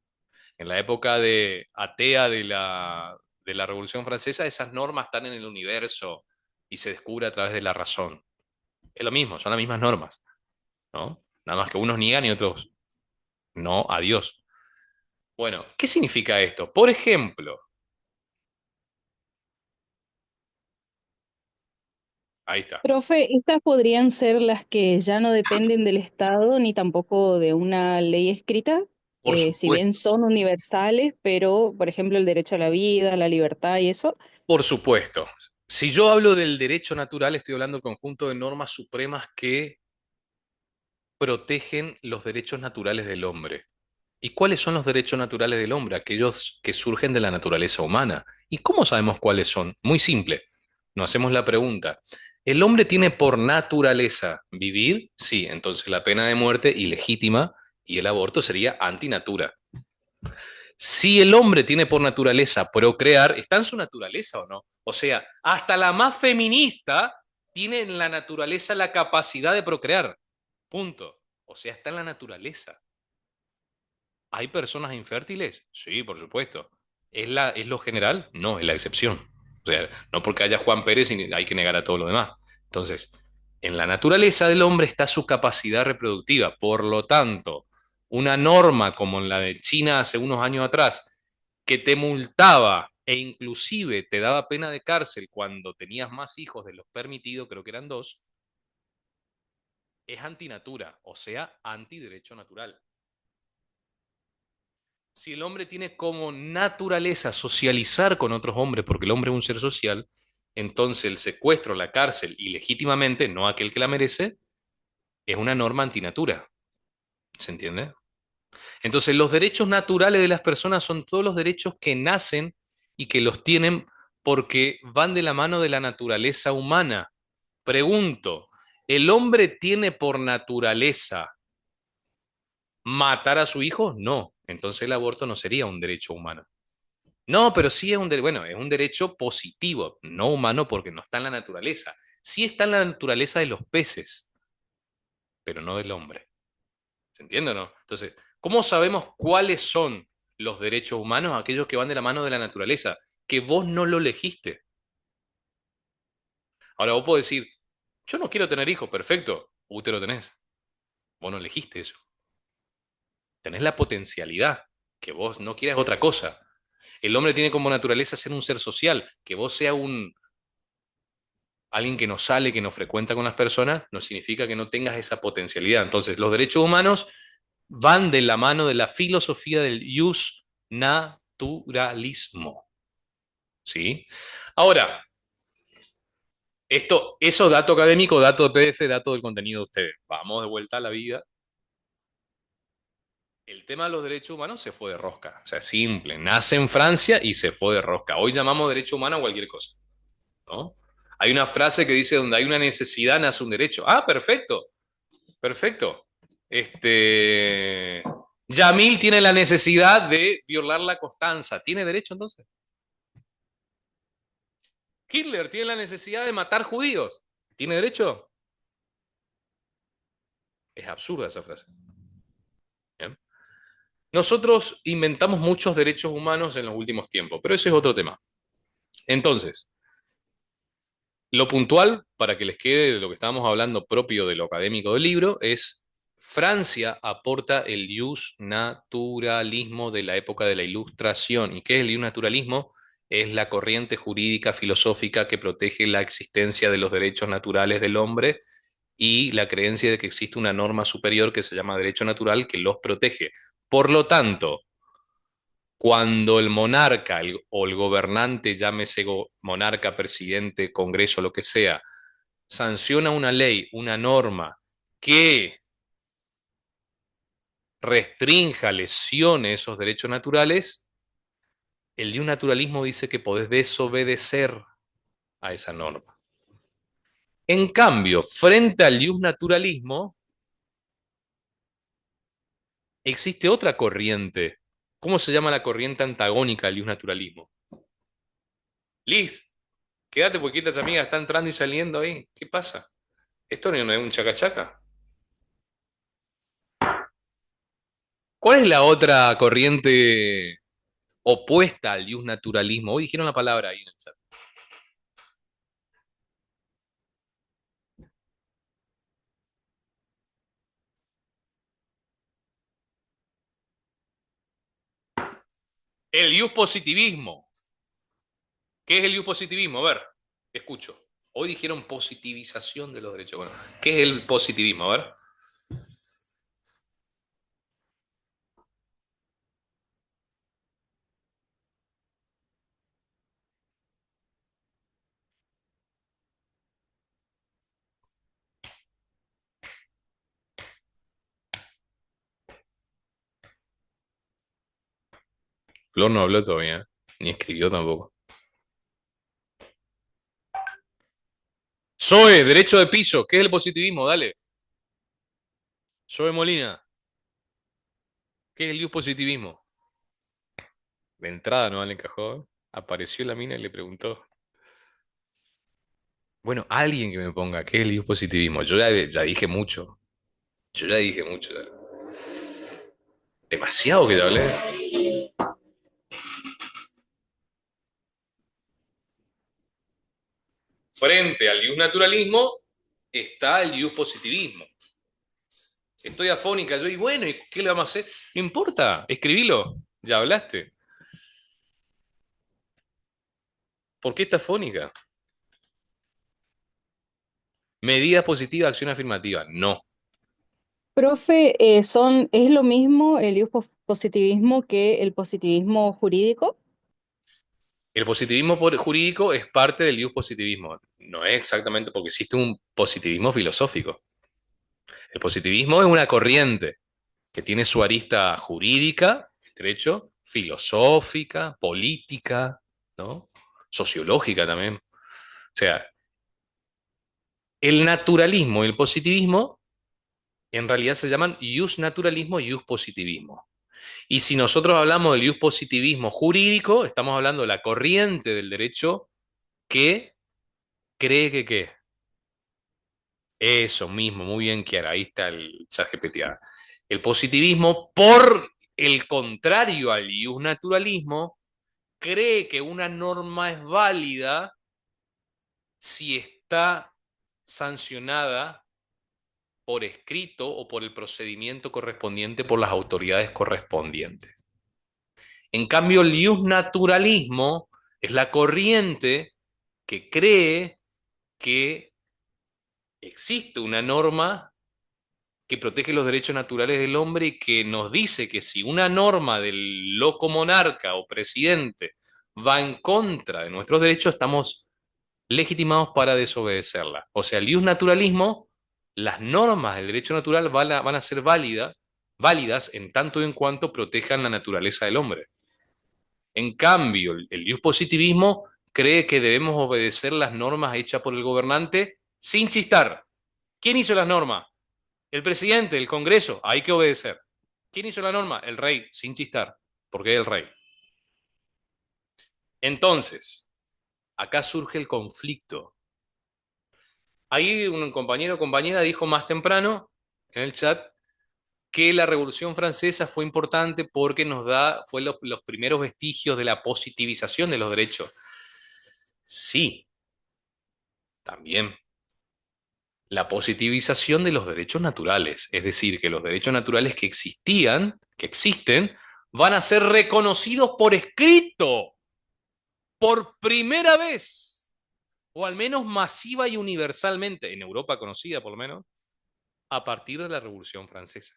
En la época de atea de la Revolución Francesa, esas normas están en el universo y se descubre a través de la razón. Es lo mismo, son las mismas normas, ¿no? Nada más que unos niegan y otros no a Dios. Bueno, ¿qué significa esto? Por ejemplo, ahí está. Profe, estas podrían ser las que ya no dependen del Estado ni tampoco de una ley escrita, Por si bien supuesto, son universales, pero, por ejemplo, el derecho a la vida, la libertad y eso. por supuesto. Si yo hablo del derecho natural, estoy hablando del conjunto de normas supremas que protegen los derechos naturales del hombre. ¿Y cuáles son los derechos naturales del hombre? Aquellos que surgen de la naturaleza humana. ¿Y cómo sabemos cuáles son? Muy simple. Nos hacemos la pregunta. ¿El hombre tiene por naturaleza vivir? Sí, entonces la pena de muerte ilegítima y el aborto sería antinatura. Si el hombre tiene por naturaleza procrear, ¿está en su naturaleza o no? O sea, hasta la más feminista tiene en la naturaleza la capacidad de procrear. Punto. O sea, está en la naturaleza. ¿Hay personas infértiles? Sí, por supuesto. ¿Es lo general? No, es la excepción. O sea, no porque haya Juan Pérez y hay que negar a todo lo demás. Entonces, en la naturaleza del hombre está su capacidad reproductiva. Por lo tanto, una norma como en la de China hace unos años atrás, que te multaba e inclusive te daba pena de cárcel cuando tenías más hijos de los permitidos, creo que eran dos, es antinatura, o sea, antiderecho natural. Si el hombre tiene como naturaleza socializar con otros hombres, porque el hombre es un ser social, entonces el secuestro, la cárcel, ilegítimamente, no aquel que la merece, es una norma antinatura. ¿Se entiende? Entonces los derechos naturales de las personas son todos los derechos que nacen y que los tienen porque van de la mano de la naturaleza humana. Pregunto, ¿el hombre tiene por naturaleza matar a su hijo? No. Entonces el aborto no sería un derecho humano. No, pero sí es un derecho, bueno, es un derecho positivo, no humano porque no está en la naturaleza. Sí está en la naturaleza de los peces, pero no del hombre. ¿Se entiende o no? Entonces, ¿cómo sabemos cuáles son los derechos humanos? Aquellos que van de la mano de la naturaleza, que vos no lo elegiste. Ahora vos podés decir, yo no quiero tener hijos, perfecto, útero tenés. Vos no elegiste eso. Tenés la potencialidad, que vos no quieras otra cosa. El hombre tiene como naturaleza ser un ser social, que vos sea un alguien que no sale, que no frecuenta con las personas, no significa que no tengas esa potencialidad. Entonces, los derechos humanos van de la mano de la filosofía del jus naturalismo. ¿Sí? Ahora, eso dato académico, dato de PDF, dato del contenido de ustedes. Vamos de vuelta a la vida. El tema de los derechos humanos se fue de rosca. O sea, simple. Nace en Francia y se fue de rosca. Hoy llamamos derecho humano a cualquier cosa. ¿No? Hay una frase que dice, donde hay una necesidad, nace un derecho. Ah, perfecto. Perfecto. Yamil tiene la necesidad de violar la Constanza. ¿Tiene derecho entonces? Hitler tiene la necesidad de matar judíos. ¿Tiene derecho? Es absurda esa frase. ¿Bien? Nosotros inventamos muchos derechos humanos en los últimos tiempos, pero ese es otro tema. Entonces, lo puntual, para que les quede de lo que estábamos hablando propio de lo académico del libro, es Francia aporta el ius naturalismo de la época de la Ilustración. ¿Y qué es el ius naturalismo? Es la corriente jurídica filosófica que protege la existencia de los derechos naturales del hombre y la creencia de que existe una norma superior que se llama derecho natural que los protege. Por lo tanto, cuando el monarca o el gobernante, llámese monarca, presidente, congreso, lo que sea, sanciona una ley, una norma que restrinja, lesione esos derechos naturales, el naturalismo dice que podés desobedecer a esa norma. En cambio, frente al naturalismo, existe otra corriente. ¿Cómo se llama la corriente antagónica al naturalismo? Liz, quédate porque estas amigas están entrando y saliendo ahí. ¿Qué pasa? Esto no es un chacachaca. ¿Cuál es la otra corriente opuesta al naturalismo? Hoy dijeron la palabra ahí en el chat. El positivismo. ¿Qué es el positivismo? A ver, escucho. Hoy dijeron positivización de los derechos. Bueno, ¿qué es el positivismo? A ver. Flor no habló todavía, ¿eh? Ni escribió tampoco. Zoe, derecho de piso. ¿Qué es el positivismo? Dale. Zoe Molina. ¿Qué es el positivismo? De entrada no le encajó. Apareció la mina y le preguntó. Bueno, alguien que me ponga, ¿qué es el positivismo? Yo ya dije mucho. Yo ya dije mucho. Ya. Demasiado que te hablé. Frente al ius naturalismo está el ius positivismo. Estoy afónica yo, y bueno, ¿y qué le vamos a hacer? No importa, escribilo, ya hablaste. ¿Por qué está afónica? Medida positiva, acción afirmativa. No. Profe, ¿es lo mismo el positivismo que el positivismo jurídico? El positivismo jurídico es parte del ius positivismo. No es exactamente porque existe un positivismo filosófico. El positivismo es una corriente que tiene su arista jurídica, derecho, filosófica, política, ¿no? Sociológica también. O sea, el naturalismo y el positivismo en realidad se llaman ius naturalismo y ius positivismo. Y si nosotros hablamos del ius positivismo jurídico, estamos hablando de la corriente del derecho que cree que qué. Eso mismo, muy bien, Kiara. Ahí está el chat GPT. El positivismo, por el contrario al ius naturalismo, cree que una norma es válida si está sancionada por escrito o por el procedimiento correspondiente por las autoridades correspondientes. En cambio, el ius naturalismo es la corriente que cree que existe una norma que protege los derechos naturales del hombre y que nos dice que si una norma del loco monarca o presidente va en contra de nuestros derechos, estamos legitimados para desobedecerla. O sea, el ius naturalismo, las normas del derecho natural van a ser válidas en tanto y en cuanto protejan la naturaleza del hombre. En cambio, el ius positivismo cree que debemos obedecer las normas hechas por el gobernante sin chistar. ¿Quién hizo las normas? El presidente, el Congreso, hay que obedecer. ¿Quién hizo la norma? El rey, sin chistar, porque es el rey. Entonces, acá surge el conflicto. Ahí un compañero o compañera dijo más temprano en el chat que la Revolución Francesa fue importante porque fue los primeros vestigios de la positivización de los derechos. Sí, también. La positivización de los derechos naturales, es decir, que los derechos naturales que existían, que existen, van a ser reconocidos por escrito por primera vez, o al menos masiva y universalmente, en Europa conocida por lo menos, a partir de la Revolución Francesa.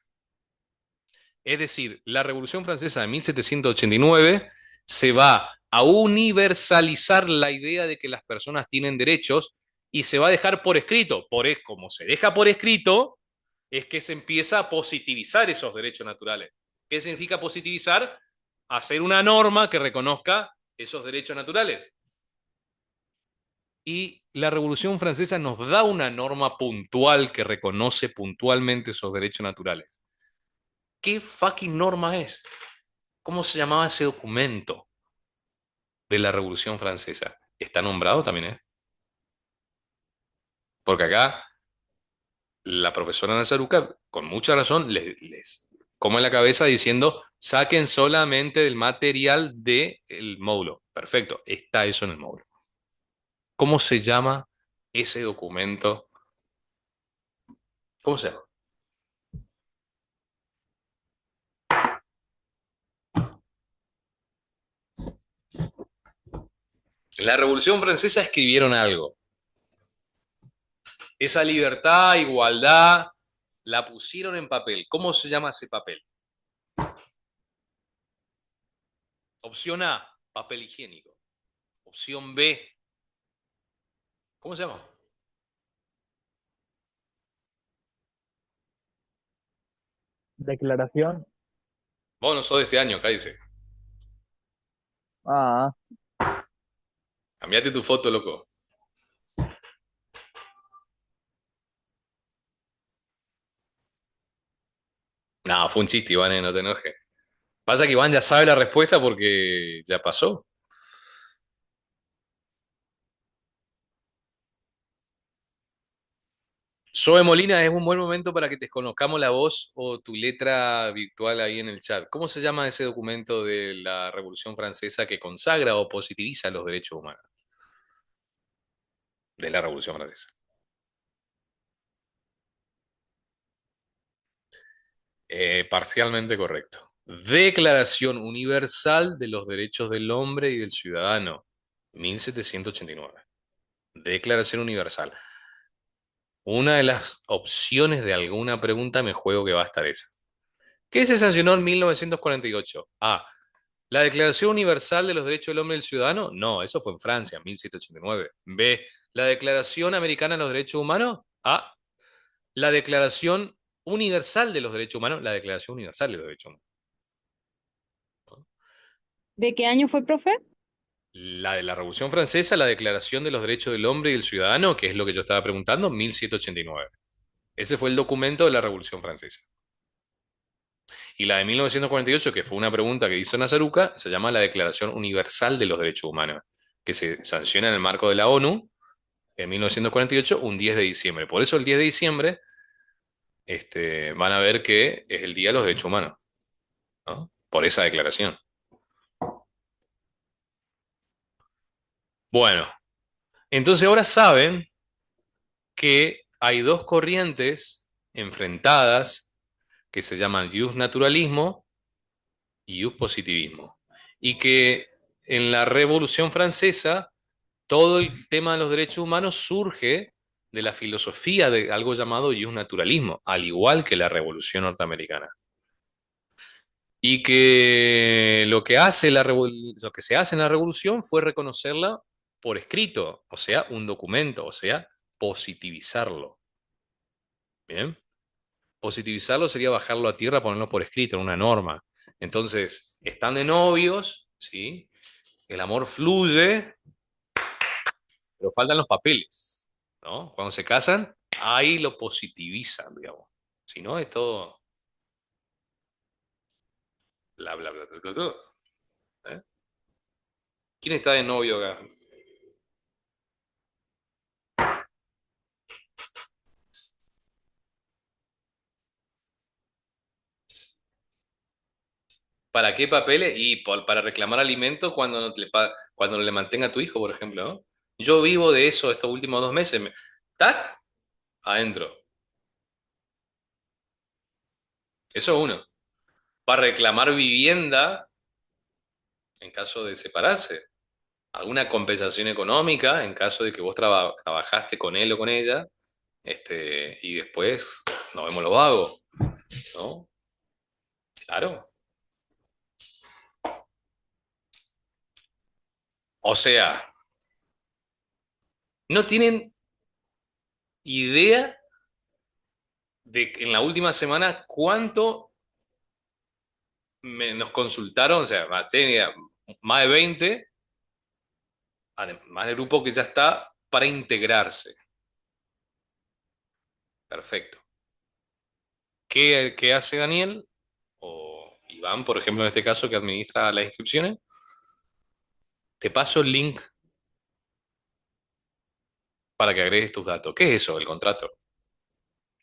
Es decir, la Revolución Francesa de 1789 se va a universalizar la idea de que las personas tienen derechos y se va a dejar por escrito. Como se deja por escrito, es que se empieza a positivizar esos derechos naturales. ¿Qué significa positivizar? Hacer una norma que reconozca esos derechos naturales. Y la Revolución Francesa nos da una norma puntual que reconoce puntualmente esos derechos naturales. ¿Qué fucking norma es? ¿Cómo se llamaba ese documento de la Revolución Francesa? Está nombrado también, ¿eh? Porque acá la profesora Nazaruca, con mucha razón, les come la cabeza diciendo, saquen solamente del material del módulo. Perfecto, está eso en el módulo. ¿Cómo se llama ese documento? ¿Cómo se llama? En la Revolución Francesa escribieron algo. Esa libertad, igualdad, la pusieron en papel. ¿Cómo se llama ese papel? Opción A, papel higiénico. Opción B, ¿cómo se llama? Declaración. Vos no sos de este año, cállese. Ah, Cambiate tu foto, loco. No, fue un chiste, Iván, no te enojes. Pasa que Iván ya sabe la respuesta porque ya pasó. Zoe Molina, es un buen momento para que te conozcamos la voz o tu letra virtual ahí en el chat. ¿Cómo se llama ese documento de la Revolución Francesa que consagra o positiviza los derechos humanos de la Revolución Francesa? Parcialmente correcto. Declaración Universal de los Derechos del Hombre y del Ciudadano, 1789. Declaración Universal. Una de las opciones de alguna pregunta me juego que va a estar esa. ¿Qué se sancionó en 1948? A. ¿La Declaración Universal de los Derechos del Hombre y del Ciudadano? No, eso fue en Francia, en 1789. B. ¿La Declaración Americana de los Derechos Humanos? A. ¿La Declaración Universal de los Derechos Humanos? La Declaración Universal de los Derechos Humanos. ¿De qué año fue, profe? La de la Revolución Francesa, la Declaración de los Derechos del Hombre y del Ciudadano, que es lo que yo estaba preguntando, 1789. Ese fue el documento de la Revolución Francesa. Y la de 1948, que fue una pregunta que hizo Nazaruca, se llama la Declaración Universal de los Derechos Humanos, que se sanciona en el marco de la ONU en 1948, un 10 de diciembre. Por eso el 10 de diciembre van a ver que es el Día de los Derechos Humanos, ¿no? Por esa declaración. Bueno, entonces ahora saben que hay dos corrientes enfrentadas que se llaman naturalismo y positivismo. Y que en la Revolución Francesa todo el tema de los derechos humanos surge de la filosofía de algo llamado naturalismo, al igual que la Revolución Norteamericana. Y que lo que se hace en la Revolución fue reconocerla por escrito, o sea, un documento, o sea, positivizarlo. ¿Bien? Positivizarlo sería bajarlo a tierra, ponerlo por escrito en una norma. Entonces, están de novios, ¿sí? El amor fluye, pero faltan los papeles, ¿no? Cuando se casan, ahí lo positivizan, digamos. Si no, es todo bla, bla, bla, bla, bla, bla. ¿Eh? ¿Quién está de novio acá? ¿Para qué papeles? Y para reclamar alimentos cuando cuando no le mantenga a tu hijo, por ejemplo, ¿no? Yo vivo de eso estos últimos 2 meses. ¿Tac? Adentro. Eso es uno. Para reclamar vivienda en caso de separarse. Alguna compensación económica en caso de que vos trabajaste con él o con ella, y después nos vemos los vagos, ¿no? Claro. O sea, no tienen idea de que en la última semana cuánto nos consultaron, o sea, más de 20, además del grupo que ya está para integrarse. Perfecto. ¿Qué hace Daniel? O Iván, por ejemplo, en este caso, que administra las inscripciones. Te paso el link para que agregues tus datos. ¿Qué es eso, el contrato?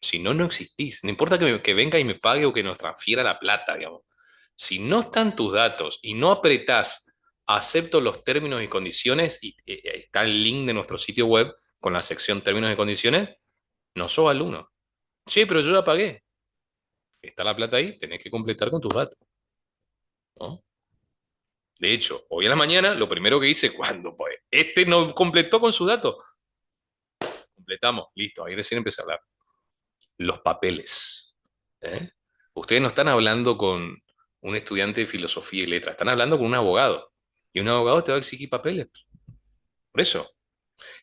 Si no, no existís. No importa que venga y me pague o que nos transfiera la plata, digamos. Si no están tus datos y no apretás acepto los términos y condiciones, y está el link de nuestro sitio web con la sección términos y condiciones, no sos alumno. Che, pero yo ya pagué. Está la plata ahí, tenés que completar con tus datos, ¿no? De hecho, hoy a la mañana, lo primero que hice cuando pues, no completó con sus datos, completamos, listo, ahí recién empecé a hablar. Los papeles. ¿Eh? Ustedes no están hablando con un estudiante de filosofía y letras, están hablando con un abogado. Y un abogado te va a exigir papeles. Por eso,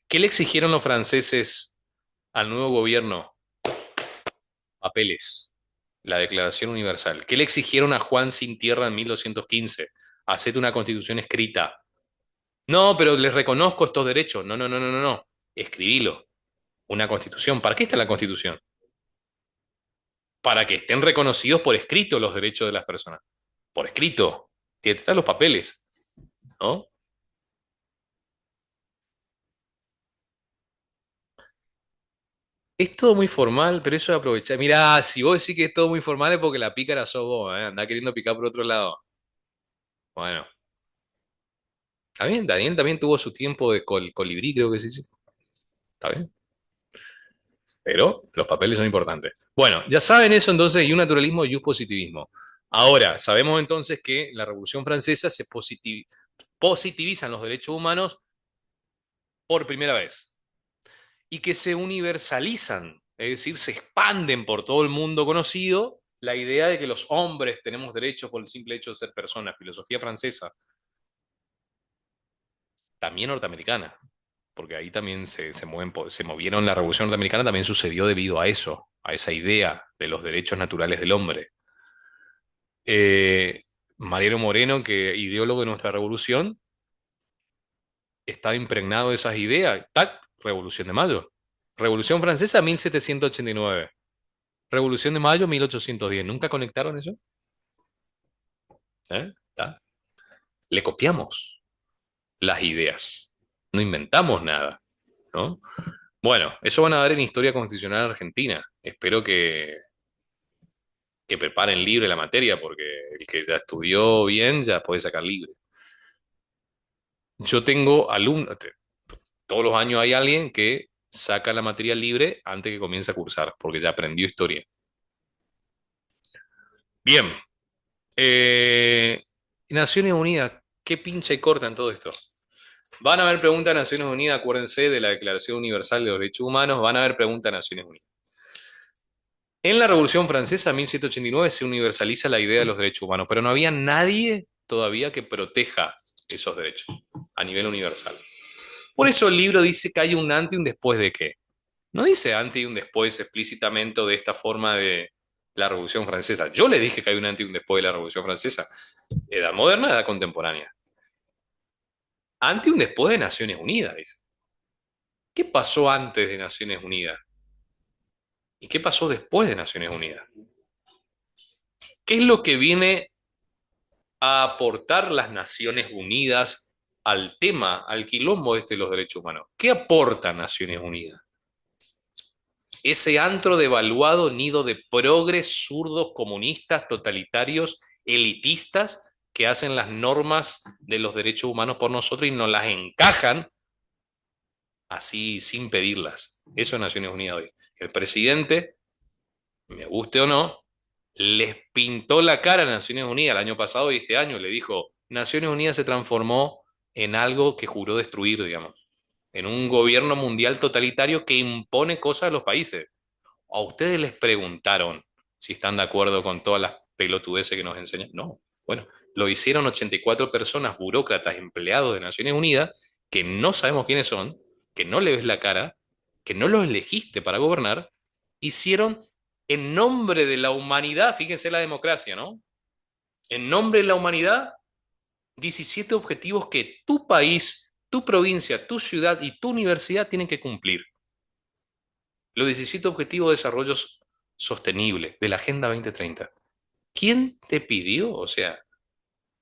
¿qué le exigieron los franceses al nuevo gobierno? Papeles. La Declaración Universal. ¿Qué le exigieron a Juan Sin Tierra en 1215? Hacete una constitución escrita. No, pero les reconozco estos derechos. No, no, no, no, no, no. Escribilo. Una constitución. ¿Para qué está la constitución? Para que estén reconocidos por escrito los derechos de las personas. Por escrito. Que están los papeles, ¿no? Es todo muy formal, pero eso de aprovechar. Mirá, si vos decís que es todo muy formal es porque la pícara sos vos, ¿eh? Andá queriendo picar por otro lado. Bueno, está bien, Daniel también tuvo su tiempo de colibrí, creo que sí, sí. Está bien. Pero los papeles son importantes. Bueno, ya saben eso entonces, y un naturalismo y un positivismo. Ahora, sabemos entonces que la Revolución Francesa positivizan los derechos humanos por primera vez y que se universalizan, es decir, se expanden por todo el mundo conocido la idea de que los hombres tenemos derechos por el simple hecho de ser personas, filosofía francesa, también norteamericana, porque ahí también se movieron, la Revolución Norteamericana también sucedió debido a eso, a esa idea de los derechos naturales del hombre. Eh, Mariano Moreno, que ideólogo de nuestra revolución, estaba impregnado de esas ideas. ¡Tac! Revolución de Mayo. Revolución Francesa, 1789. Revolución de Mayo, 1810. ¿Nunca conectaron eso? ¿Eh? ¿Tá? Le copiamos las ideas. No inventamos nada, ¿no? Bueno, eso van a dar en Historia Constitucional Argentina. Espero que preparen libre la materia, porque el que ya estudió bien ya puede sacar libre. Yo tengo alumnos, todos los años hay alguien que saca la materia libre antes que comience a cursar, porque ya aprendió historia. Bien, eh, Naciones Unidas, ¿qué pincha y corta en todo esto? Van a haber preguntas de Naciones Unidas, acuérdense de la Declaración Universal de los Derechos Humanos, van a haber preguntas de Naciones Unidas. En la Revolución Francesa, 1789, se universaliza la idea de los derechos humanos, pero no había nadie todavía que proteja esos derechos a nivel universal. Por eso el libro dice que hay un antes y un después de qué. No dice antes y un después explícitamente o de esta forma de la Revolución Francesa. Yo le dije que hay un antes y un después de la Revolución Francesa. Edad moderna, edad contemporánea. Antes y un después de Naciones Unidas, dice. ¿Qué pasó antes de Naciones Unidas? ¿Y qué pasó después de Naciones Unidas? ¿Qué es lo que viene a aportar las Naciones Unidas al tema, al quilombo este de los derechos humanos? ¿Qué aporta Naciones Unidas? Ese antro devaluado nido de progres, zurdos, comunistas, totalitarios, elitistas, que hacen las normas de los derechos humanos por nosotros y nos las encajan así sin pedirlas. Eso es Naciones Unidas hoy. El presidente, me guste o no, les pintó la cara a Naciones Unidas el año pasado y este año. Le dijo, Naciones Unidas se transformó en algo que juró destruir, digamos, en un gobierno mundial totalitario que impone cosas a los países. ¿A ustedes les preguntaron si están de acuerdo con todas las pelotudeces que nos enseñan? No. Bueno, lo hicieron 84 personas, burócratas, empleados de Naciones Unidas, que no sabemos quiénes son, que no le ves la cara, que no los elegiste para gobernar, hicieron en nombre de la humanidad, fíjense la democracia, ¿no? En nombre de la humanidad, 17 objetivos que tu país, tu provincia, tu ciudad y tu universidad tienen que cumplir. Los 17 Objetivos de Desarrollo Sostenible de la Agenda 2030. ¿Quién te pidió? O sea,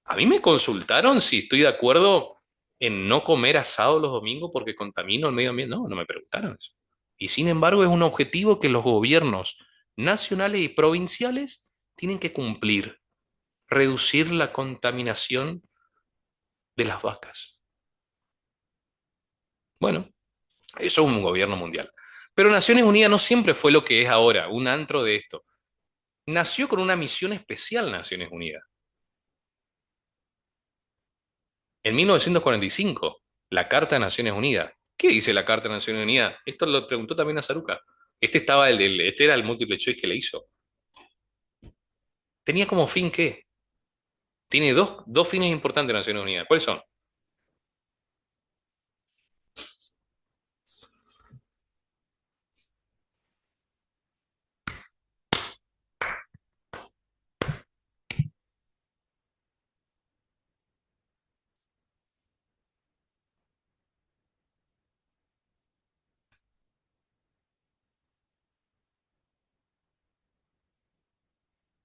a mí me consultaron si estoy de acuerdo en no comer asado los domingos porque contamino el medio ambiente. No, no me preguntaron eso. Y sin embargo es un objetivo que los gobiernos nacionales y provinciales tienen que cumplir, reducir la contaminación de las vacas. Bueno, eso es un gobierno mundial. Pero Naciones Unidas no siempre fue lo que es ahora, un antro de esto. Nació con una misión especial Naciones Unidas. En 1945, la Carta de Naciones Unidas. ¿Qué dice la Carta de Naciones Unidas? Esto lo preguntó también a Saruca. Este era el múltiple choice que le hizo. Tenía como fin ¿qué? Tiene dos fines importantes de Naciones Unidas. ¿Cuáles son?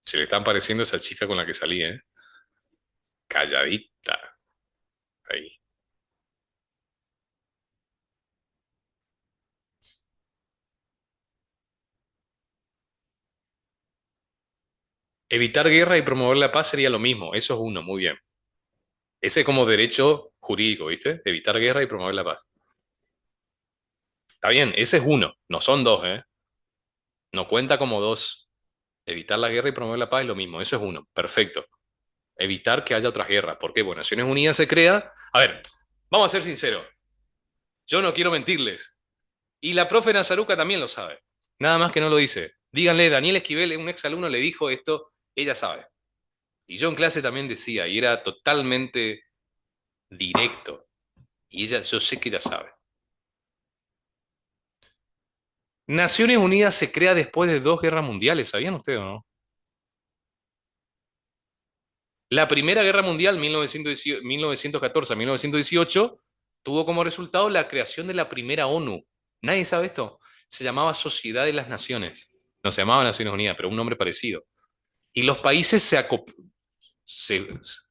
Se le están pareciendo a esa chica con la que salí, ¿eh? Calladita. Ahí. Evitar guerra y promover la paz sería lo mismo. Eso es uno, muy bien. Ese es como derecho jurídico, ¿viste? Evitar guerra y promover la paz. Está bien, ese es uno. No son dos, ¿eh? No cuenta como dos. Evitar la guerra y promover la paz es lo mismo. Eso es uno. Perfecto. Evitar que haya otras guerras. ¿Por qué? Bueno, Naciones Unidas se crea. A ver, vamos a ser sinceros. Yo no quiero mentirles. Y la profe Nazaruca también lo sabe. Nada más que no lo dice. Díganle, Daniel Esquivel, un exalumno, le dijo esto, ella sabe. Y yo en clase también decía, y era totalmente directo. Y ella, yo sé que ella sabe. Naciones Unidas se crea después de dos guerras mundiales, ¿sabían ustedes o no? La Primera Guerra Mundial, 1914 a 1918, tuvo como resultado la creación de la primera ONU. ¿Nadie sabe esto? Se llamaba Sociedad de las Naciones. No se llamaba Naciones Unidas, pero un nombre parecido. Y los países se,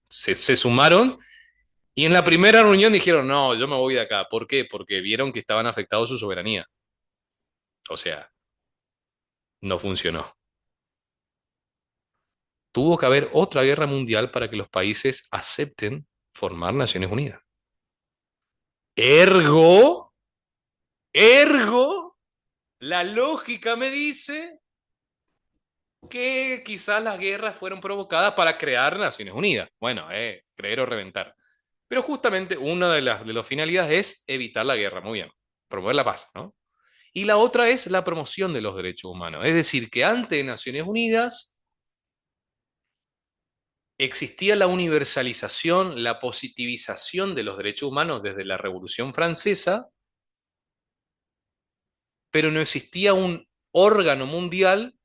se sumaron y en la primera reunión dijeron, no, yo me voy de acá. ¿Por qué? Porque vieron que estaban afectados su soberanía. O sea, no funcionó. Tuvo que haber otra guerra mundial para que los países acepten formar Naciones Unidas. Ergo, ergo, la lógica me dice que quizás las guerras fueron provocadas para crear Naciones Unidas. Bueno, creer o reventar. Pero justamente una de las finalidades es evitar la guerra, muy bien, promover la paz, ¿no? Y la otra es la promoción de los derechos humanos. Es decir, que ante Naciones Unidas existía la universalización, la positivización de los derechos humanos desde la Revolución Francesa, pero no existía un órgano mundial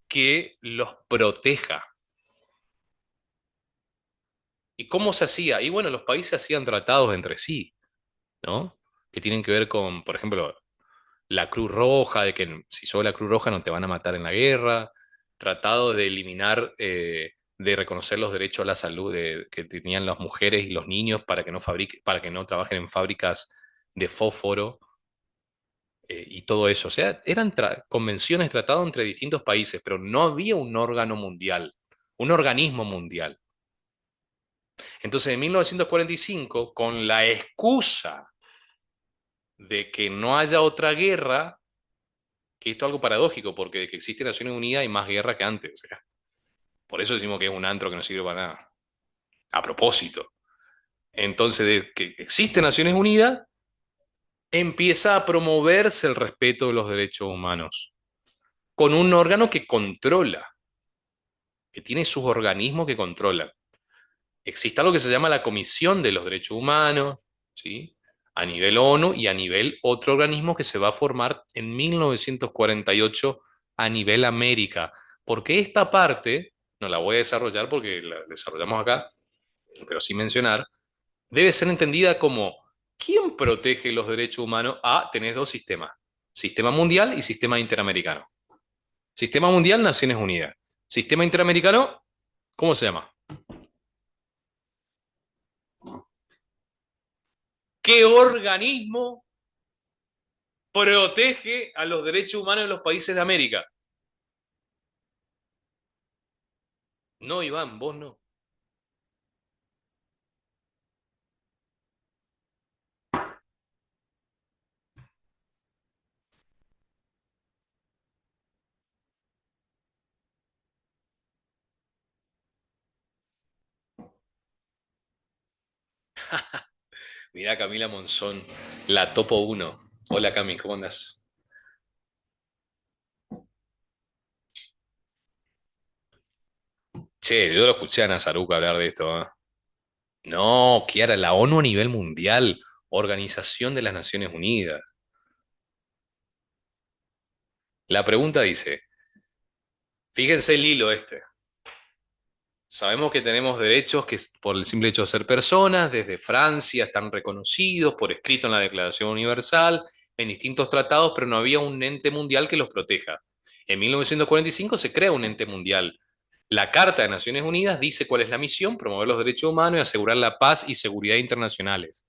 que los proteja. ¿Y cómo se hacía? Y bueno, los países hacían tratados entre sí, ¿no? Que tienen que ver con, por ejemplo, la Cruz Roja, de que si sos la Cruz Roja no te van a matar en la guerra, tratado de eliminar, de reconocer los derechos a la salud que tenían las mujeres y los niños para que no para que no trabajen en fábricas de fósforo, y todo eso. O sea, eran convenciones, tratados entre distintos países, pero no había un órgano mundial, un organismo mundial. Entonces, en 1945, con la excusa de que no haya otra guerra, que esto es algo paradójico, porque de que existe Naciones Unidas hay más guerra que antes. O sea, por eso decimos que es un antro que no sirve para nada. A propósito. Entonces, de que existe Naciones Unidas, empieza a promoverse el respeto de los derechos humanos, con un órgano que controla, que tiene sus organismos que controlan. Existe algo que se llama la Comisión de los Derechos Humanos, ¿sí? A nivel ONU y a nivel otro organismo que se va a formar en 1948 a nivel América. Porque esta parte, no la voy a desarrollar porque la desarrollamos acá, pero sí mencionar, debe ser entendida como ¿quién protege los derechos humanos? Ah, tenés dos sistemas, sistema mundial y sistema interamericano. Sistema mundial, Naciones Unidas. Sistema interamericano, ¿cómo se llama? ¿Qué organismo protege a los derechos humanos en los países de América? No, Iván, vos no. Mirá Camila Monzón, la topo uno. Hola Cami, ¿cómo andás? Che, yo lo escuché a Nazaruca hablar de esto. ¿Eh? No, Kiara, la ONU a nivel mundial, Organización de las Naciones Unidas. La pregunta dice, fíjense el hilo este. Sabemos que tenemos derechos que por el simple hecho de ser personas, desde Francia están reconocidos por escrito en la Declaración Universal, en distintos tratados, pero no había un ente mundial que los proteja. En 1945 se crea un ente mundial. La Carta de Naciones Unidas dice cuál es la misión, promover los derechos humanos y asegurar la paz y seguridad internacionales.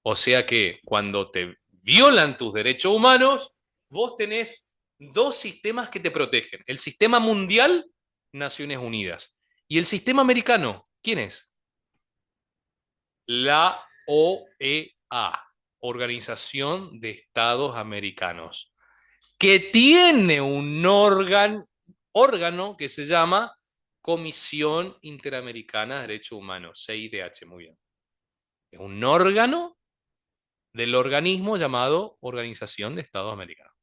O sea que cuando te violan tus derechos humanos, vos tenés dos sistemas que te protegen. El sistema mundial, Naciones Unidas. Y el sistema americano, ¿quién es? La OEA, Organización de Estados Americanos, que tiene un órgano que se llama Comisión Interamericana de Derechos Humanos, CIDH, muy bien. Es un órgano del organismo llamado Organización de Estados Americanos.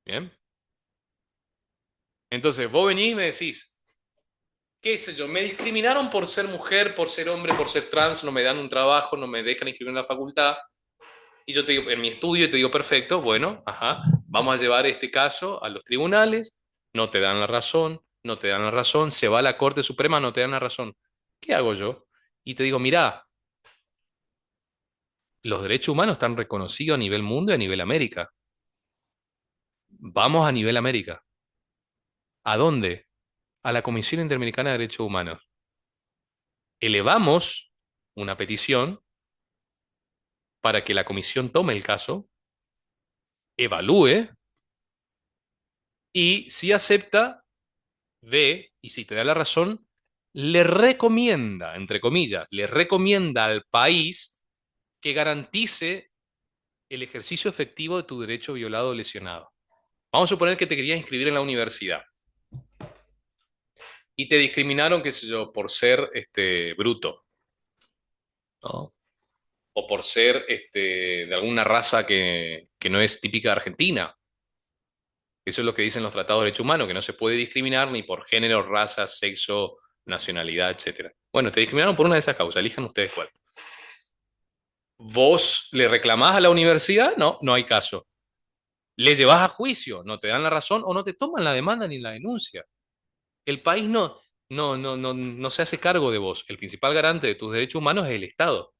Bien. Entonces, vos venís y me decís, qué sé yo, me discriminaron por ser mujer, por ser hombre, por ser trans, no me dan un trabajo, no me dejan inscribir en la facultad. Y yo te digo, en mi estudio te digo, perfecto, bueno, ajá, vamos a llevar este caso a los tribunales, no te dan la razón, no te dan la razón, se va a la Corte Suprema, no te dan la razón. ¿Qué hago yo? Y te digo, mirá, los derechos humanos están reconocidos a nivel mundo y a nivel América. Vamos a nivel América. ¿A dónde? A la Comisión Interamericana de Derechos Humanos. Elevamos una petición para que la comisión tome el caso, evalúe y si acepta, ve y si te da la razón, le recomienda, entre comillas, le recomienda al país que garantice el ejercicio efectivo de tu derecho violado o lesionado. Vamos a suponer que te querías inscribir en la universidad y te discriminaron, qué sé yo, por ser bruto, ¿no? O por ser de alguna raza que no es típica de Argentina. Eso es lo que dicen los tratados de derechos humanos, que no se puede discriminar ni por género, raza, sexo, nacionalidad, etcétera. Bueno, te discriminaron por una de esas causas, elijan ustedes cuál. ¿Vos le reclamás a la universidad? No, no hay caso. ¿Le llevas a juicio? ¿No te dan la razón o no te toman la demanda ni la denuncia? El país no se hace cargo de vos. El principal garante de tus derechos humanos es el Estado.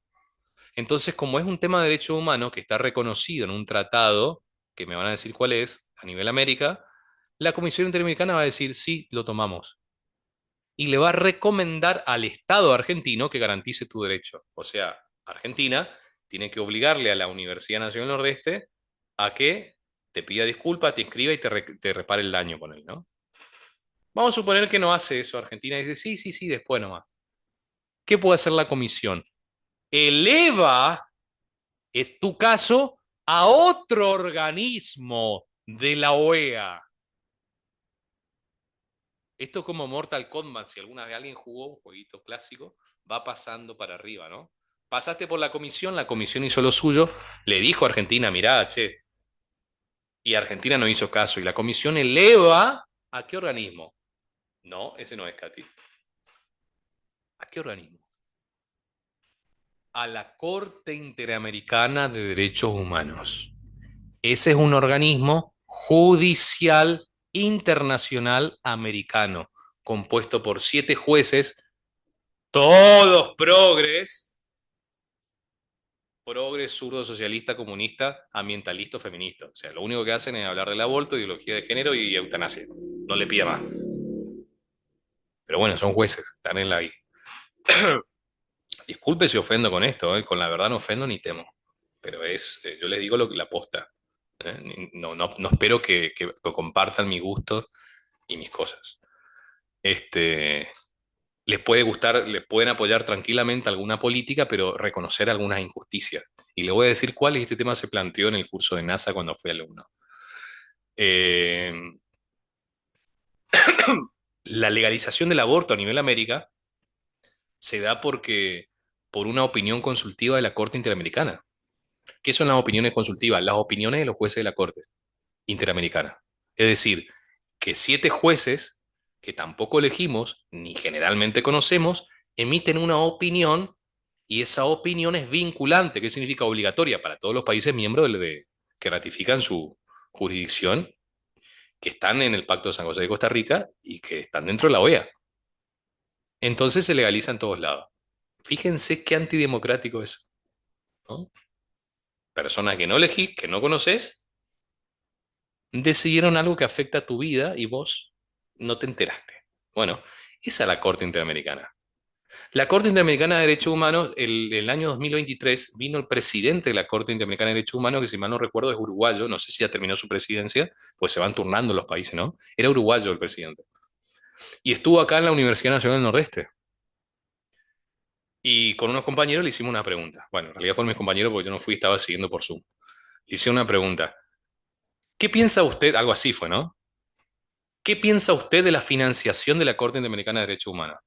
Entonces, como es un tema de derechos humanos que está reconocido en un tratado, que me van a decir cuál es, a nivel América, la Comisión Interamericana va a decir, sí, lo tomamos. Y le va a recomendar al Estado argentino que garantice tu derecho. O sea, Argentina tiene que obligarle a la Universidad Nacional Nordeste a que te pida disculpas, te inscriba y te repare el daño con él, ¿no? Vamos a suponer que no hace eso Argentina y dice, sí, sí, sí, después nomás. ¿Qué puede hacer la comisión? Eleva, es tu caso, a otro organismo de la OEA. Esto es como Mortal Kombat, si alguna vez alguien jugó un jueguito clásico, va pasando para arriba, ¿no? Pasaste por la comisión hizo lo suyo, le dijo a Argentina, mirá, che, y Argentina no hizo caso, y la comisión eleva ¿a qué organismo? No, ese no es Katy. ¿A qué organismo? A la Corte Interamericana de Derechos Humanos. Ese es un organismo judicial internacional americano, compuesto por 7 jueces, todos zurdo, socialista, comunista, ambientalista, feminista. O sea, lo único que hacen es hablar del aborto, ideología de género y eutanasia. No le pida más. Pero bueno, son jueces, están en la I. Disculpe si ofendo con esto, con la verdad no ofendo ni temo. Pero yo les digo la posta. No espero que compartan mis gustos y mis cosas. Este, les puede gustar, les pueden apoyar tranquilamente alguna política, pero reconocer algunas injusticias. Y le voy a decir cuál, y este tema se planteó en el curso de NASA cuando fui alumno. Eh, la legalización del aborto a nivel América se da por una opinión consultiva de la Corte Interamericana. ¿Qué son las opiniones consultivas? Las opiniones de los jueces de la Corte Interamericana. Es decir, que 7 jueces, que tampoco elegimos ni generalmente conocemos, emiten una opinión y esa opinión es vinculante. ¿Qué significa obligatoria? Para todos los países miembros que ratifican su jurisdicción, que están en el Pacto de San José de Costa Rica y que están dentro de la OEA. Entonces se legaliza en todos lados. Fíjense qué antidemocrático es, ¿no? Personas que no elegís, que no conoces, decidieron algo que afecta a tu vida y vos no te enteraste. Bueno, esa es la Corte Interamericana. La Corte Interamericana de Derechos Humanos, el año 2023, vino el presidente de la Corte Interamericana de Derechos Humanos, que si mal no recuerdo es uruguayo, no sé si ya terminó su presidencia, pues se van turnando los países, ¿no? Era uruguayo el presidente. Y estuvo acá en la Universidad Nacional del Nordeste. Y con unos compañeros le hicimos una pregunta. Bueno, en realidad fueron mis compañeros porque yo no fui, estaba siguiendo por Zoom. Le hice una pregunta. ¿Qué piensa usted? Algo así fue, ¿no? ¿Qué piensa usted de la financiación de la Corte Interamericana de Derechos Humanos?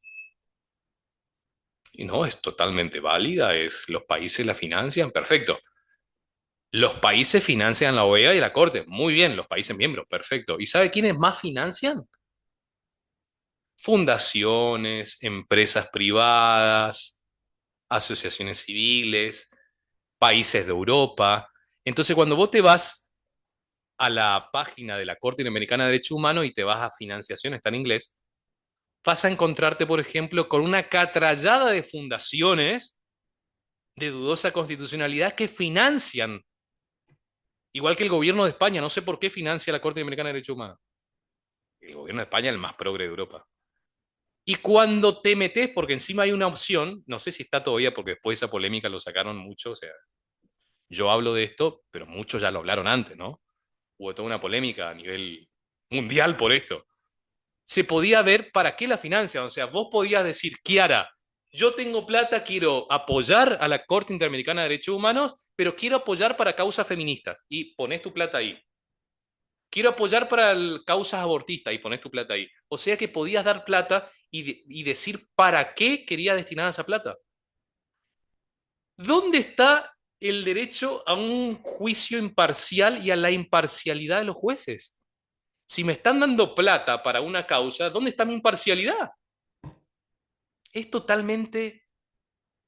Y no, es totalmente válida, los países la financian, perfecto. Los países financian la OEA y la Corte, muy bien, los países miembros, perfecto. ¿Y sabe quiénes más financian? Fundaciones, empresas privadas, asociaciones civiles, países de Europa. Entonces, cuando vos te vas a la página de la Corte Interamericana de Derechos Humanos y te vas a financiación, está en inglés, vas a encontrarte, por ejemplo, con una catrallada de fundaciones de dudosa constitucionalidad que financian, igual que el gobierno de España, no sé por qué financia la Corte Interamericana de Derechos Humanos. El gobierno de España es el más progre de Europa. Y cuando te metes, porque encima hay una opción, no sé si está todavía, porque después de esa polémica lo sacaron mucho, o sea, yo hablo de esto, pero muchos ya lo hablaron antes, ¿no? Hubo toda una polémica a nivel mundial por esto. Se podía ver para qué la financian, o sea, vos podías decir, Kiara, yo tengo plata, quiero apoyar a la Corte Interamericana de Derechos Humanos, pero quiero apoyar para causas feministas, y pones tu plata ahí. Quiero apoyar para causas abortistas, y pones tu plata ahí. O sea que podías dar plata y decir para qué querías destinar esa plata. ¿Dónde está el derecho a un juicio imparcial y a la imparcialidad de los jueces? Si me están dando plata para una causa, ¿dónde está mi imparcialidad? Es totalmente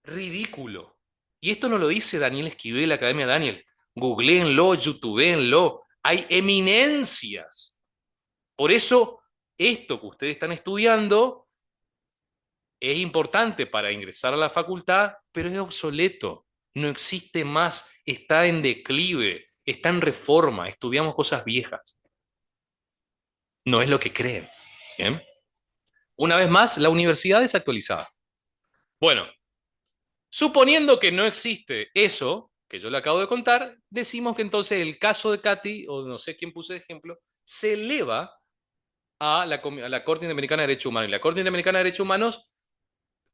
ridículo. Y esto no lo dice Daniel Esquivel, la Academia Daniel. Googleenlo, youtubeenlo. Hay eminencias. Por eso, esto que ustedes están estudiando es importante para ingresar a la facultad, pero es obsoleto. No existe más. Está en declive. Está en reforma. Estudiamos cosas viejas. No es lo que creen. ¿Bien? Una vez más, la universidad desactualizada. Bueno, suponiendo que no existe eso que yo le acabo de contar, decimos que entonces el caso de Katy, o no sé quién puse de ejemplo, se eleva a la Corte Interamericana de Derechos Humanos. Y la Corte Interamericana de Derechos Humanos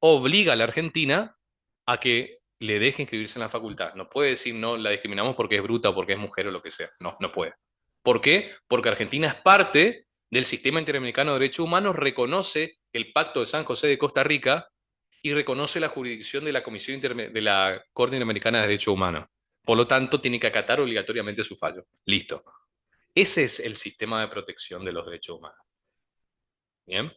obliga a la Argentina a que le deje inscribirse en la facultad. No puede decir no, la discriminamos porque es bruta o porque es mujer o lo que sea. No, no puede. ¿Por qué? Porque Argentina es parte del sistema interamericano de derechos humanos, reconoce el Pacto de San José de Costa Rica y reconoce la jurisdicción de la de la Corte Interamericana de Derechos Humanos. Por lo tanto, tiene que acatar obligatoriamente su fallo. Listo. Ese es el sistema de protección de los derechos humanos. Bien.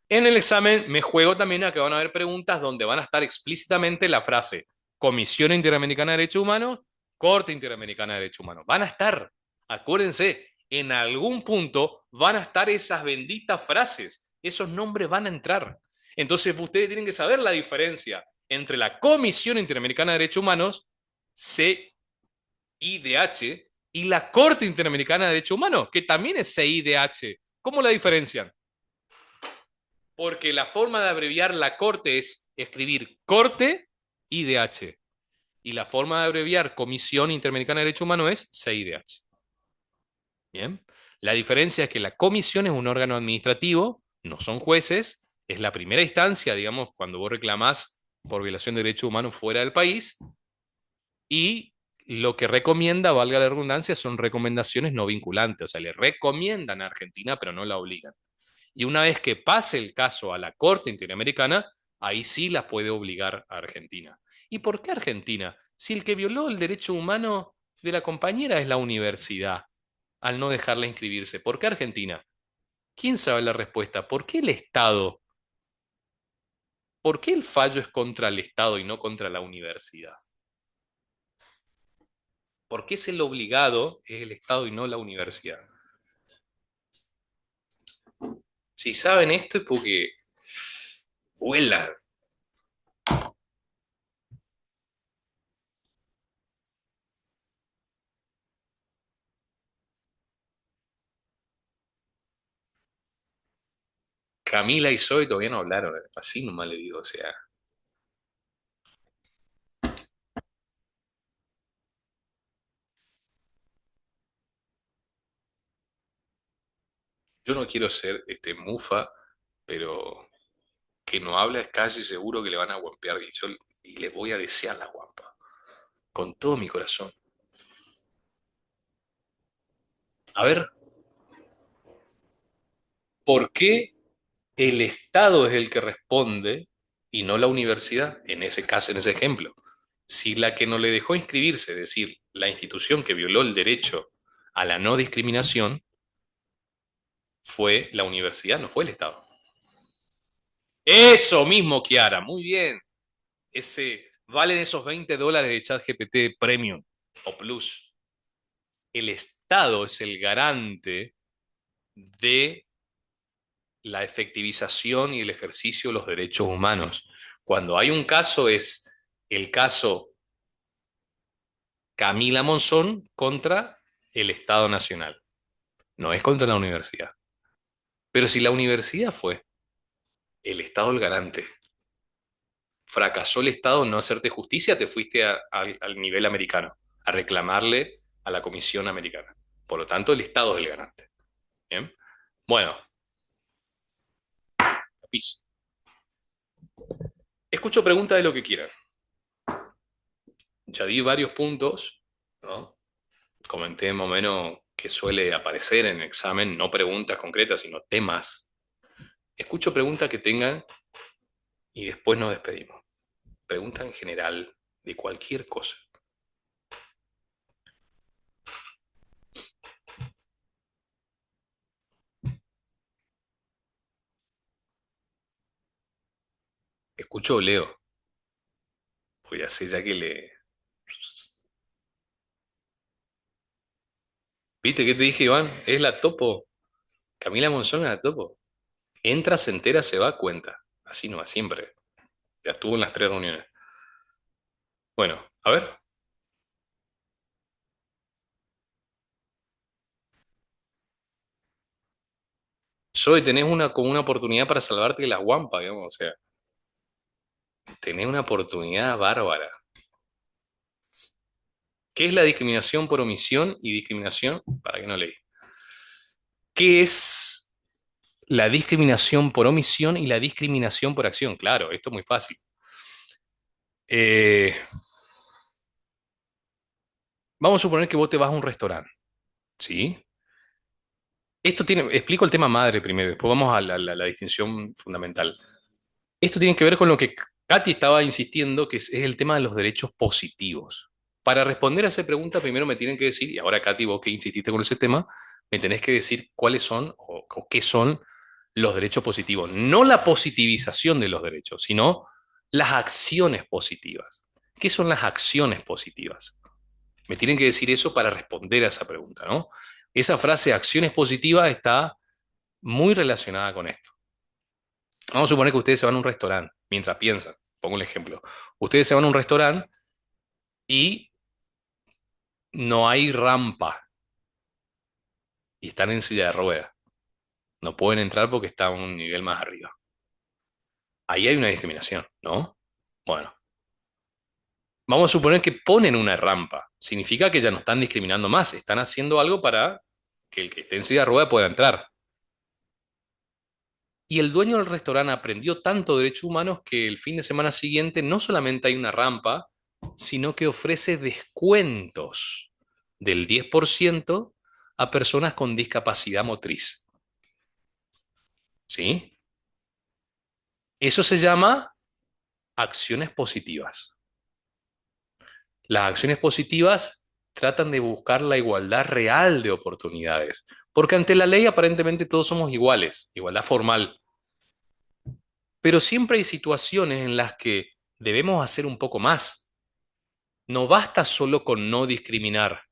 En el examen me juego también a que van a haber preguntas donde van a estar explícitamente la frase Comisión Interamericana de Derechos Humanos, Corte Interamericana de Derechos Humanos. Van a estar, acuérdense, en algún punto van a estar esas benditas frases, esos nombres van a entrar. Entonces ustedes tienen que saber la diferencia entre la Comisión Interamericana de Derechos Humanos, CIDH, y la Corte Interamericana de Derechos Humanos, que también es CIDH. ¿Cómo la diferencian? Porque la forma de abreviar la corte es escribir corte IDH. Y la forma de abreviar Comisión Interamericana de Derechos Humanos es CIDH. Bien. La diferencia es que la comisión es un órgano administrativo, no son jueces, es la primera instancia, digamos, cuando vos reclamás por violación de derechos humanos fuera del país, y lo que recomienda, valga la redundancia, son recomendaciones no vinculantes, o sea, le recomiendan a Argentina, pero no la obligan. Y una vez que pase el caso a la Corte Interamericana, ahí sí la puede obligar a Argentina. ¿Y por qué Argentina? Si el que violó el derecho humano de la compañera es la universidad, al no dejarla inscribirse. ¿Por qué Argentina? ¿Quién sabe la respuesta? ¿Por qué el Estado? ¿Por qué el fallo es contra el Estado y no contra la universidad? ¿Por qué es el obligado es el Estado y no la universidad? Si saben esto es porque vuelan. Camila y Zoe todavía no hablaron. Así nomás le digo, o sea. Yo no quiero ser mufa, pero que no habla es casi seguro que le van a guampear y le voy a desear la guampa. Con todo mi corazón. A ver, ¿por qué el Estado es el que responde y no la universidad? En ese caso, en ese ejemplo. Si la que no le dejó inscribirse, es decir, la institución que violó el derecho a la no discriminación, fue la universidad, no fue el Estado. Eso mismo, Kiara, muy bien. Valen esos $20 de ChatGPT Premium o Plus. El Estado es el garante de la efectivización y el ejercicio de los derechos humanos. Cuando hay un caso es el caso Camila Monzón contra el Estado Nacional. No es contra la universidad. Pero si la universidad fue el Estado el garante, fracasó el Estado en no hacerte justicia, te fuiste al nivel americano, a reclamarle a la Comisión Americana. Por lo tanto, el Estado es el garante. ¿Bien? Bueno, capis. Escucho preguntas de lo que quieran. Ya di varios puntos, ¿no? Comenté más o menos que suele aparecer en el examen, no preguntas concretas, sino temas. Escucho preguntas que tengan y después nos despedimos. Pregunta en general de cualquier cosa. Escucho o leo. Pues ya sé, ya que le... ¿Viste qué te dije, Iván? Es la topo. Camila Monzón es la topo. Entra, se entera, se va, cuenta. Así no va siempre. Ya estuvo en las 3 reuniones. Bueno, a ver. Zoe, tenés como una oportunidad para salvarte de las guampas, digamos. O sea, tenés una oportunidad bárbara. ¿Qué es la discriminación por omisión y discriminación? ¿Para qué no leí? ¿Qué es la discriminación por omisión y la discriminación por acción? Claro, esto es muy fácil. Eh, Vamos a suponer que vos te vas a un restaurante, ¿sí? Explico el tema madre primero, después vamos a la distinción fundamental. Esto tiene que ver con lo que Katy estaba insistiendo, que es el tema de los derechos positivos. Para responder a esa pregunta, primero me tienen que decir, y ahora Katy, vos que insististe con ese tema, me tenés que decir cuáles son o qué son los derechos positivos. No la positivización de los derechos, sino las acciones positivas. ¿Qué son las acciones positivas? Me tienen que decir eso para responder a esa pregunta, ¿no? Esa frase acciones positivas está muy relacionada con esto. Vamos a suponer que ustedes se van a un restaurante, mientras piensan, pongo el ejemplo. Ustedes se van a un restaurante y no hay rampa y están en silla de ruedas. No pueden entrar porque están un nivel más arriba. Ahí hay una discriminación, ¿no? Bueno, vamos a suponer que ponen una rampa. Significa que ya no están discriminando más, están haciendo algo para que el que esté en silla de ruedas pueda entrar. Y el dueño del restaurante aprendió tanto de derechos humanos que el fin de semana siguiente no solamente hay una rampa, sino que ofrece descuentos del 10% a personas con discapacidad motriz. ¿Sí? Eso se llama acciones positivas. Las acciones positivas tratan de buscar la igualdad real de oportunidades, porque ante la ley aparentemente todos somos iguales, igualdad formal. Pero siempre hay situaciones en las que debemos hacer un poco más. No basta solo con no discriminar,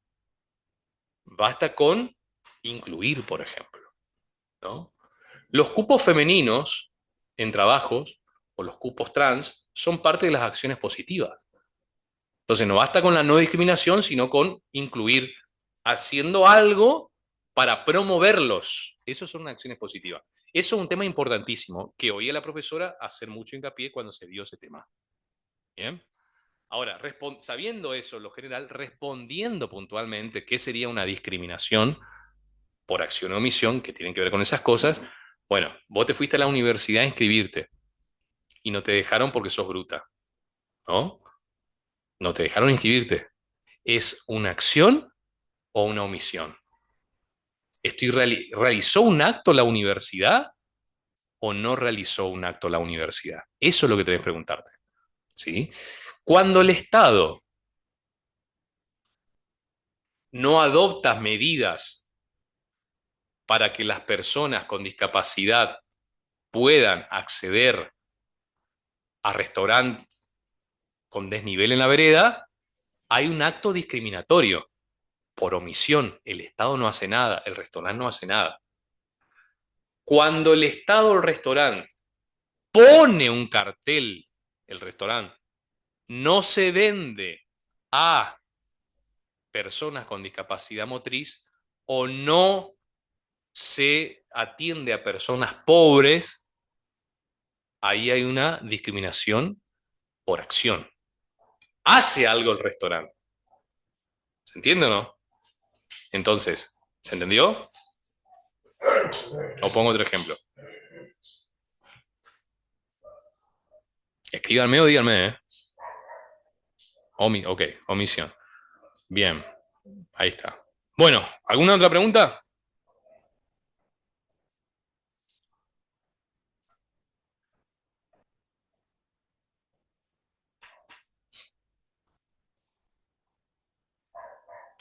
basta con incluir, por ejemplo, ¿no? Los cupos femeninos en trabajos o los cupos trans son parte de las acciones positivas. Entonces no basta con la no discriminación, sino con incluir, haciendo algo para promoverlos. Eso son acciones positivas. Eso es un tema importantísimo que oí a la profesora hacer mucho hincapié cuando se dio ese tema. Bien. Ahora, sabiendo eso, lo general, respondiendo puntualmente qué sería una discriminación por acción o omisión, que tienen que ver con esas cosas, bueno, vos te fuiste a la universidad a inscribirte y no te dejaron porque sos bruta, ¿no? No te dejaron inscribirte. ¿Es una acción o una omisión? ¿Realizó un acto la universidad o no realizó un acto la universidad? Eso es lo que tenés que preguntarte, ¿sí? Cuando el Estado no adopta medidas para que las personas con discapacidad puedan acceder a restaurantes con desnivel en la vereda, hay un acto discriminatorio por omisión. El Estado no hace nada, el restaurante no hace nada. Cuando el Estado o el restaurante pone un cartel, el restaurante no se vende a personas con discapacidad motriz o no se atiende a personas pobres, ahí hay una discriminación por acción. Hace algo el restaurante. ¿Se entiende o no? Entonces, ¿se entendió? O pongo otro ejemplo. Escríbanme o díganme, ¿eh? Ok, omisión. Bien, ahí está. Bueno, ¿alguna otra pregunta?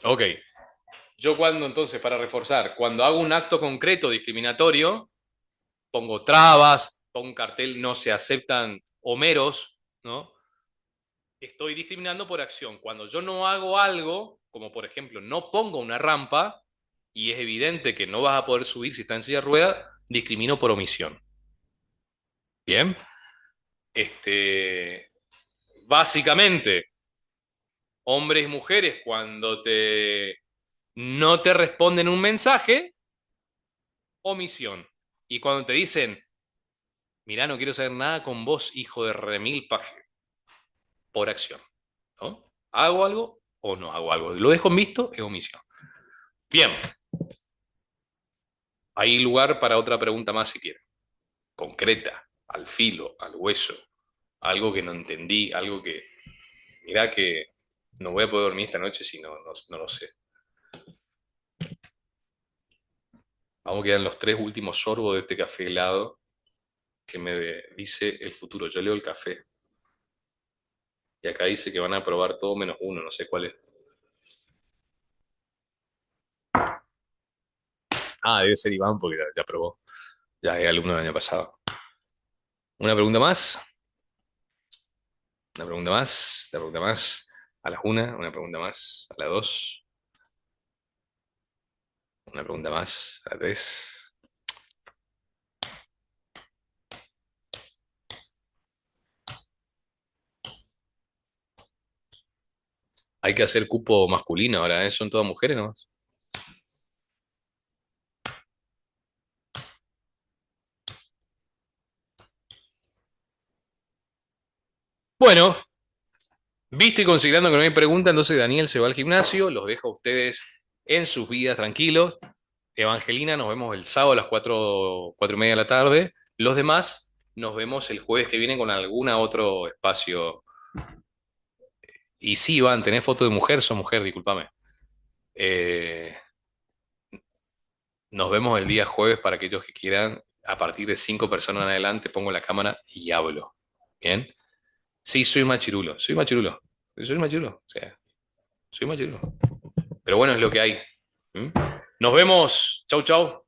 Ok. Yo cuando entonces, para reforzar, cuando hago un acto concreto discriminatorio, pongo trabas, pongo un cartel, no se aceptan homeros, ¿no? Estoy discriminando por acción. Cuando yo no hago algo, como por ejemplo, no pongo una rampa y es evidente que no vas a poder subir si está en silla de ruedas, discrimino por omisión. Bien. Este, básicamente, hombres y mujeres, cuando no te responden un mensaje, omisión. Y cuando te dicen, mirá, no quiero saber nada con vos, hijo de remil paje, por acción, ¿no? ¿Hago algo o no hago algo? Lo dejo en visto, es omisión. Bien. Hay lugar para otra pregunta más si quieren. Concreta, al filo, al hueso. Algo que no entendí, algo que, mirá que no voy a poder dormir esta noche si no lo sé. Vamos a quedar en los 3 últimos sorbos de este café helado que me dice el futuro. Yo leo el café. Y acá dice que van a probar todo menos uno, no sé cuál es. Ah, debe ser Iván porque ya probó. Ya es alumno del año pasado. ¿Una pregunta más? Una pregunta más. Una pregunta más. A las 1, una pregunta más. A las 2, una pregunta más. A las 3. Hay que hacer cupo masculino ahora, ¿eh? Son todas mujeres, ¿no? Bueno, visto y considerando que no hay pregunta, entonces Daniel se va al gimnasio, los dejo a ustedes en sus vidas tranquilos. Evangelina, nos vemos el sábado a las 4:30 de la tarde. Los demás nos vemos el jueves que viene con algún otro espacio. Y sí, Iván, tenés foto de mujer, sos mujer, discúlpame. Eh, nos vemos el día jueves para aquellos que quieran. A partir de 5 personas en adelante pongo la cámara y hablo. ¿Bien? Sí, soy machirulo, soy machirulo. Soy machirulo, o sea, soy machirulo. Pero bueno, es lo que hay. ¿Mm? Nos vemos. Chau, chau.